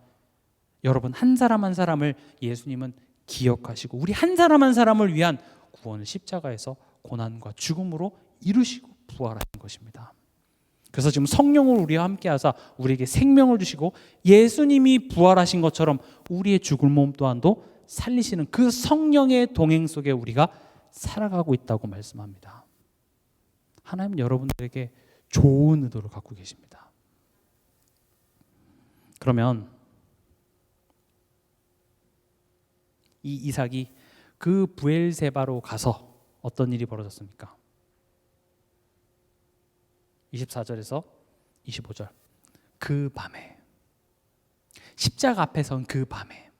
여러분 한 사람 한 사람을 예수님은 기억하시고 우리 한 사람 한 사람을 위한 구원을 십자가에서 고난과 죽음으로 이루시고 부활하신 것입니다. 그래서 지금 성령을 우리와 함께 하사 우리에게 생명을 주시고, 예수님이 부활하신 것처럼 우리의 죽을 몸 또한도 살리시는 그 성령의 동행 속에 우리가 살아가고 있다고 말씀합니다. 하나님은 여러분들에게 좋은 의도를 갖고 계십니다. 그러면 이 이삭이 그 브엘세바로 가서 어떤 일이 벌어졌습니까? 24절에서 25절, 그 밤에, 십자가 앞에 선 그 밤에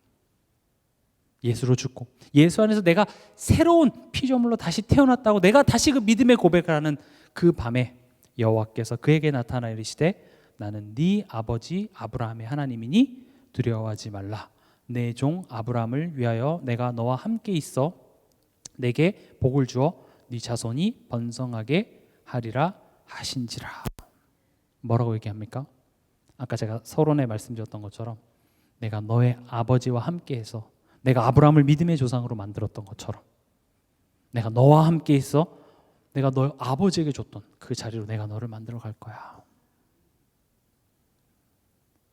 예수로 죽고 예수 안에서 내가 새로운 피조물로 다시 태어났다고 내가 다시 그 믿음의 고백을 하는 그 밤에 여호와께서 그에게 나타나 이르시되, 나는 네 아버지 아브라함의 하나님이니 두려워하지 말라. 내 종 아브라함을 위하여 내가 너와 함께 있어 내게 복을 주어 네 자손이 번성하게 하리라 하신지라. 뭐라고 얘기합니까? 아까 제가 서론에 말씀드렸던 것처럼, 내가 너의 아버지와 함께해서, 내가 아브라함을 믿음의 조상으로 만들었던 것처럼, 내가 너와 함께 있어 내가 너 아버지에게 줬던 그 자리로 내가 너를 만들어 갈 거야.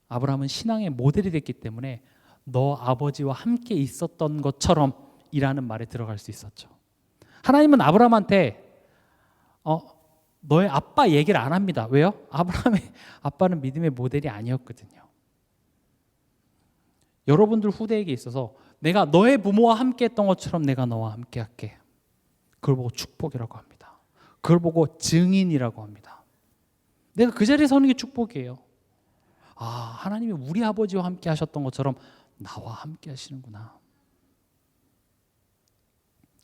아브라함은 신앙의 모델이 됐기 때문에 너 아버지와 함께 있었던 것처럼 이라는 말에 들어갈 수 있었죠. 하나님은 아브라함한테 너의 아빠 얘기를 안 합니다. 왜요? 아브라함의 아빠는 믿음의 모델이 아니었거든요. 여러분들 후대에게 있어서 내가 너의 부모와 함께 했던 것처럼 내가 너와 함께 할게. 그걸 보고 축복이라고 합니다. 그걸 보고 증인이라고 합니다. 내가 그 자리에 서는 게 축복이에요. 아, 하나님이 우리 아버지와 함께 하셨던 것처럼 나와 함께 하시는구나.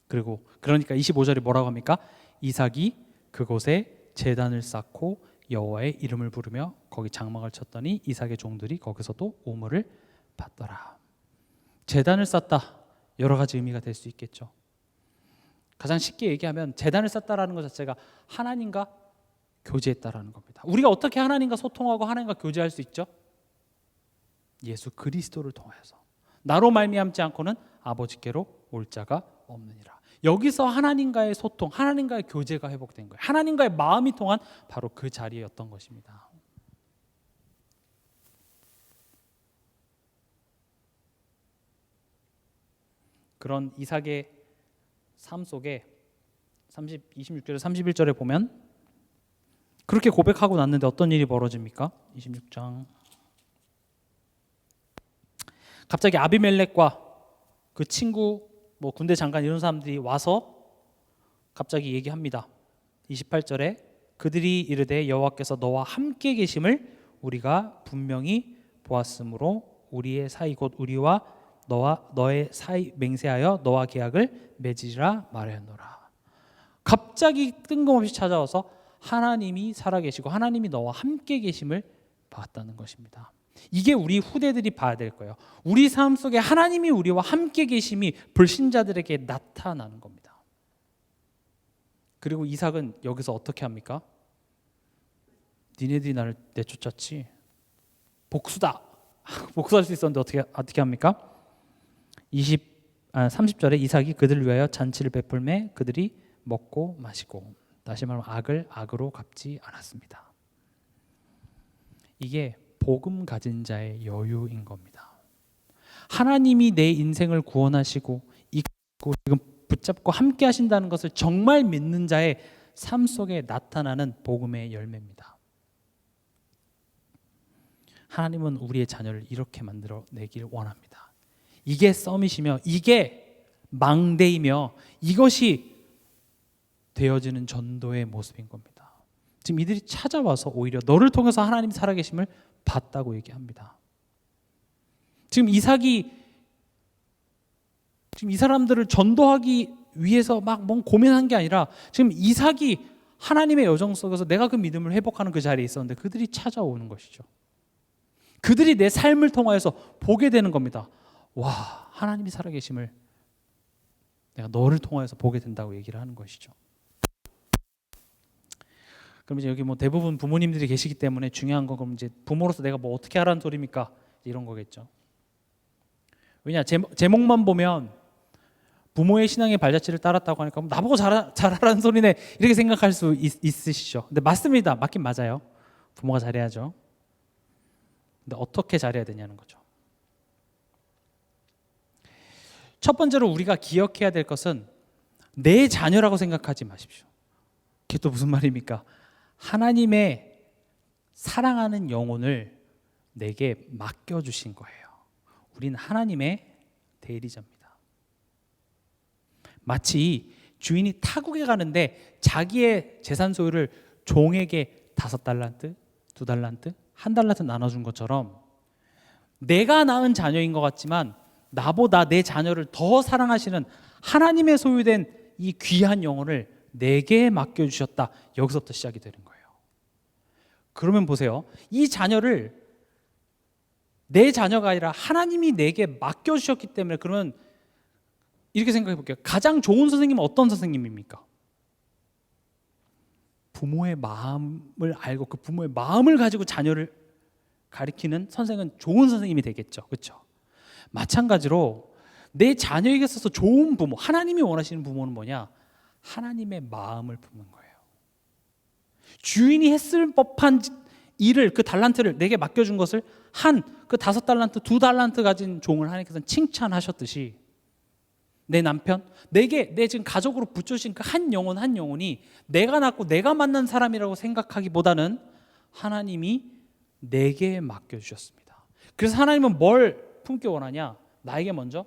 그리고 그러니까 25절에 뭐라고 합니까? 이삭이 그곳에 제단을 쌓고 여호와의 이름을 부르며 거기 장막을 쳤더니 이삭의 종들이 거기서도 오물을 받더라. 제단을 쌓다, 여러 가지 의미가 될 수 있겠죠. 가장 쉽게 얘기하면 제단을 쌓다라는 것 자체가 하나님과 교제했다라는 겁니다. 우리가 어떻게 하나님과 소통하고 하나님과 교제할 수 있죠? 예수 그리스도를 통하여서. 나로 말미암지 않고는 아버지께로 올 자가 없느니라. 여기서 하나님과의 소통, 하나님과의 교제가 회복된 거예요. 하나님과의 마음이 통한 바로 그 자리였던 것입니다. 그런 이삭의 삶 속에 26절에 31절에 보면 그렇게 고백하고 났는데 어떤 일이 벌어집니까? 26장. 갑자기 아비멜렉과 그 친구, 군대 장관 이런 사람들이 와서 갑자기 얘기합니다. 28절에 그들이 이르되 여호와께서 너와 함께 계심을 우리가 분명히 보았으므로 우리의 사이 곧 우리와 너와 너의 사이 맹세하여 너와 계약을 맺으리라 말하노라. 갑자기 뜬금없이 찾아와서 하나님이 살아계시고 하나님이 너와 함께 계심을 봤다는 것입니다. 이게 우리 후대들이 봐야 될 거예요. 우리 삶 속에 하나님이 우리와 함께 계심이 불신자들에게 나타나는 겁니다. 그리고 이삭은 여기서 어떻게 합니까? 니네들이 나를 내쫓았지. 복수다. 복수할 수 있었는데 어떻게 합니까? 30절에 이삭이 그들을 위하여 잔치를 베풀매 그들이 먹고 마시고, 다시 말하면 악을 악으로 갚지 않았습니다. 이게 복음 가진 자의 여유인 겁니다. 하나님이 내 인생을 구원하시고 이끌고 지금 붙잡고 함께 하신다는 것을 정말 믿는 자의 삶 속에 나타나는 복음의 열매입니다. 하나님은 우리의 자녀를 이렇게 만들어 내길 원합니다. 이게 썸이시며 이게 망대이며 이것이 되어지는 전도의 모습인 겁니다. 지금 이들이 찾아와서 오히려 너를 통해서 하나님 살아계심을 봤다고 얘기합니다. 지금 이삭이 지금 이 사람들을 전도하기 위해서 막 뭔 고민한 게 아니라 지금 이삭이 하나님의 여정 속에서 내가 그 믿음을 회복하는 그 자리에 있었는데 그들이 찾아오는 것이죠. 그들이 내 삶을 통하여서 보게 되는 겁니다. 와, 하나님이 살아계심을 내가 너를 통하여서 보게 된다고 얘기를 하는 것이죠. 그럼 이제 여기 뭐 대부분 부모님들이 계시기 때문에 중요한 건 그럼 이제 부모로서 내가 뭐 어떻게 하라는 소리입니까? 이런 거겠죠. 왜냐, 제목만 보면 부모의 신앙의 발자취를 따랐다고 하니까 나보고 잘하라는 소리네 이렇게 생각할 수 있으시죠. 근데 맞습니다. 맞긴 맞아요. 부모가 잘해야죠. 근데 어떻게 잘해야 되냐는 거죠. 첫 번째로 우리가 기억해야 될 것은 내 자녀라고 생각하지 마십시오. 그게 또 무슨 말입니까? 하나님의 사랑하는 영혼을 내게 맡겨주신 거예요. 우린 하나님의 대리자입니다. 마치 주인이 타국에 가는데 자기의 재산 소유를 종에게 5달란트, 2달란트, 1달란트 나눠준 것처럼 내가 낳은 자녀인 것 같지만 나보다 내 자녀를 더 사랑하시는 하나님의 소유된 이 귀한 영혼을 내게 맡겨주셨다. 여기서부터 시작이 되는 거예요. 그러면 보세요. 이 자녀를 내 자녀가 아니라 하나님이 내게 맡겨주셨기 때문에, 그러면 이렇게 생각해 볼게요. 가장 좋은 선생님은 어떤 선생님입니까? 부모의 마음을 알고 그 부모의 마음을 가지고 자녀를 가리키는 선생은 좋은 선생님이 되겠죠. 그렇죠? 마찬가지로 내 자녀에게 있어서 좋은 부모, 하나님이 원하시는 부모는 뭐냐? 하나님의 마음을 품는 거예요. 주인이 했을 법한 일을, 그 달란트를 내게 맡겨준 것을 그 5달란트, 2달란트 가진 종을 하나님께서는 칭찬하셨듯이 내 남편, 내 지금 가족으로 붙여주신 그 한 영혼이 내가 낳고 내가 만난 사람이라고 생각하기보다는 하나님이 내게 맡겨주셨습니다. 그래서 하나님은 뭘 품기 원하냐? 나에게 먼저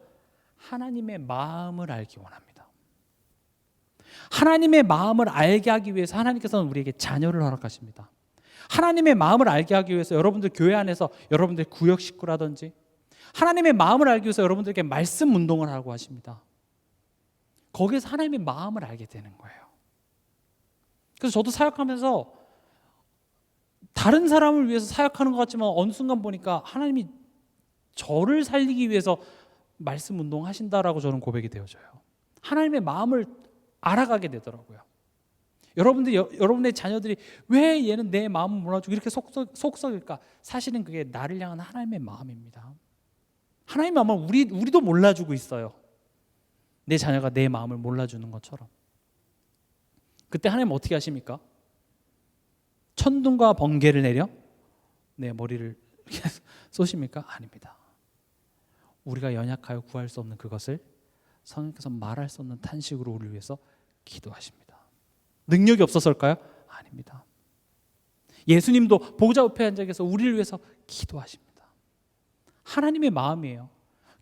하나님의 마음을 알기 원합니다. 하나님의 마음을 알게 하기 위해서 하나님께서는 우리에게 자녀를 허락하십니다. 하나님의 마음을 알게 하기 위해서 여러분들 교회 안에서 여러분들 구역 식구라든지 하나님의 마음을 알기 위해서 여러분들에게 말씀 운동을 하고 하십니다. 거기에서 하나님의 마음을 알게 되는 거예요. 그래서 저도 사역하면서 다른 사람을 위해서 사역하는 것 같지만 어느 순간 보니까 하나님이 저를 살리기 위해서 말씀 운동하신다라고 저는 고백이 되어져요. 하나님의 마음을 알아가게 되더라고요. 여러분의 자녀들이 왜 얘는 내 마음을 몰라주고 이렇게 속썩일까? 사실은 그게 나를 향한 하나님의 마음입니다. 하나님의 마음을 우리도 몰라주고 있어요. 내 자녀가 내 마음을 몰라주는 것처럼. 그때 하나님 어떻게 하십니까? 천둥과 번개를 내려 내 머리를 쏘십니까? 아닙니다. 우리가 연약하여 구할 수 없는 그것을 성령께서 말할 수 없는 탄식으로 우리를 위해서 기도하십니다. 능력이 없어서일까요? 아닙니다. 예수님도 보좌 옆에 앉아 계셔서 우리를 위해서 기도하십니다. 하나님의 마음이에요.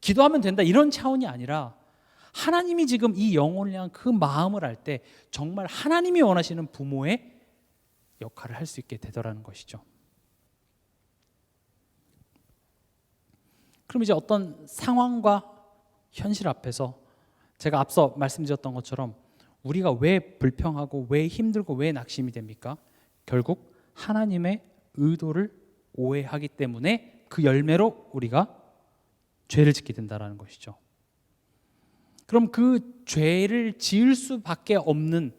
기도하면 된다 이런 차원이 아니라 하나님이 지금 이 영혼을 향한 그 마음을 알 때 정말 하나님이 원하시는 부모의 역할을 할 수 있게 되더라는 것이죠. 그럼 이제 어떤 상황과 현실 앞에서 제가 앞서 말씀드렸던 것처럼 우리가 왜 불평하고 왜 힘들고 왜 낙심이 됩니까? 결국 하나님의 의도를 오해하기 때문에 그 열매로 우리가 죄를 짓게 된다는 것이죠. 그럼 그 죄를 지을 수밖에 없는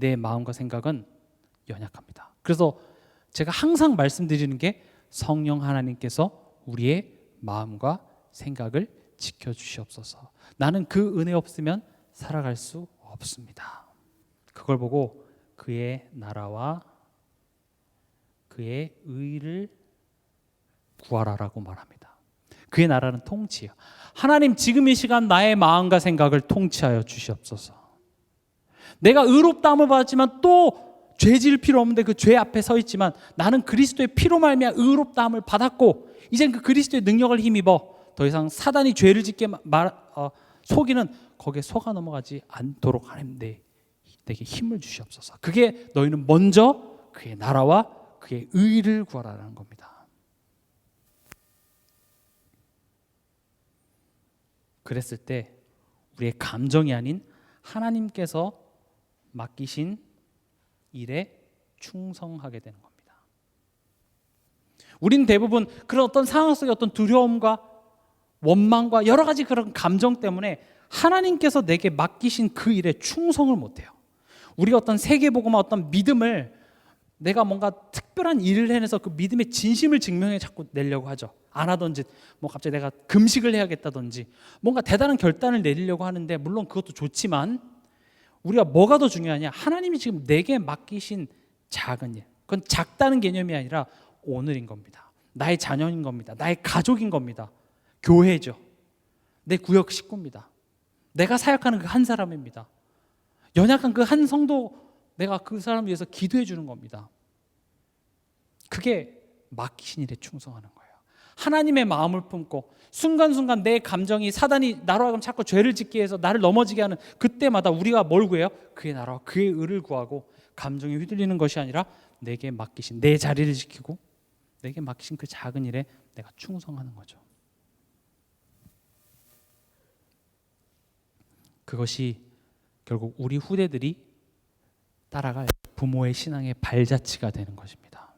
내 마음과 생각은 연약합니다. 그래서 제가 항상 말씀드리는 게 성령 하나님께서 우리의 마음과 생각을 지켜주시옵소서. 나는 그 은혜 없으면 살아갈 수 없습니다. 그걸 보고 그의 나라와 그의 의를 구하라라고 말합니다. 그의 나라는 통치예요. 하나님, 지금 이 시간 나의 마음과 생각을 통치하여 주시옵소서. 내가 의롭다함을 받았지만 또 죄 지을 필요 없는데 그 죄 앞에 서 있지만 나는 그리스도의 피로 말미암아 의롭다함을 받았고 이젠 그 그리스도의 능력을 힘입어 더 이상 사단이 죄를 짓게 속이는 거기에 속아 넘어가지 않도록 하나님 내게 힘을 주시옵소서. 그게 너희는 먼저 그의 나라와 그의 의를 구하라는 겁니다. 그랬을 때 우리의 감정이 아닌 하나님께서 맡기신 일에 충성하게 되는 겁니다. 우리는 대부분 그런 어떤 상황 속의 어떤 두려움과 원망과 여러 가지 그런 감정 때문에 하나님께서 내게 맡기신 그 일에 충성을 못해요. 우리가 어떤 세계보고나 어떤 믿음을 내가 뭔가 특별한 일을 해내서 그 믿음의 진심을 증명해 자꾸 내려고 하죠. 안 하든지 뭐 갑자기 내가 금식을 해야겠다든지 뭔가 대단한 결단을 내리려고 하는데 물론 그것도 좋지만 우리가 뭐가 더 중요하냐? 하나님이 지금 내게 맡기신 작은 일, 그건 작다는 개념이 아니라 오늘인 겁니다. 나의 자녀인 겁니다. 나의 가족인 겁니다. 교회죠. 내 구역 식구입니다. 내가 사역하는 그 한 사람입니다. 연약한 그 한 성도, 내가 그 사람을 위해서 기도해 주는 겁니다. 그게 맡기신 일에 충성하는 거예요. 하나님의 마음을 품고 순간순간 내 감정이 사단이 나로 하여금 자꾸 죄를 짓게 해서 나를 넘어지게 하는 그때마다 우리가 뭘 구해요? 그의 나라와 그의 의를 구하고 감정에 휘둘리는 것이 아니라 내게 맡기신 내 자리를 지키고 내게 맡기신 그 작은 일에 내가 충성하는 거죠. 그것이 결국 우리 후대들이 따라갈 부모의 신앙의 발자취가 되는 것입니다.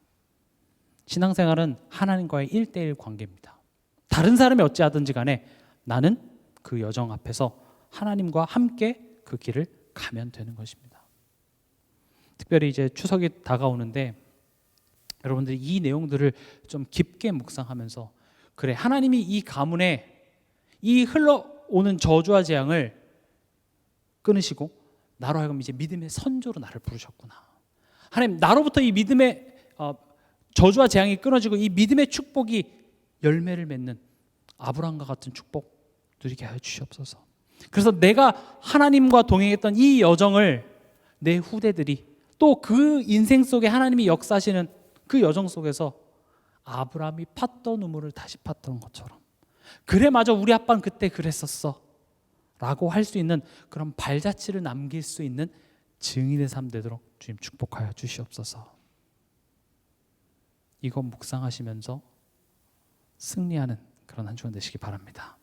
신앙생활은 하나님과의 1:1 관계입니다. 다른 사람이 어찌하든지 간에 나는 그 여정 앞에서 하나님과 함께 그 길을 가면 되는 것입니다. 특별히 이제 추석이 다가오는데 여러분들이 이 내용들을 좀 깊게 묵상하면서 그래, 하나님이 이 가문에 이 흘러오는 저주와 재앙을 끊으시고 나로 하여금 이제 믿음의 선조로 나를 부르셨구나. 하나님, 나로부터 이 믿음의 저주와 재앙이 끊어지고 이 믿음의 축복이 열매를 맺는 아브라함과 같은 축복 누리게 하여 주시옵소서. 그래서 내가 하나님과 동행했던 이 여정을 내 후대들이 또 그 인생 속에 하나님이 역사하시는 그 여정 속에서 아브라함이 팠던 눈물을 다시 팠던 것처럼 그래, 맞아, 우리 아빠는 그때 그랬었어 라고 할 수 있는 그런 발자취를 남길 수 있는 증인의 삶 되도록 주님 축복하여 주시옵소서. 이거 묵상하시면서 승리하는 그런 한 주간 되시기 바랍니다.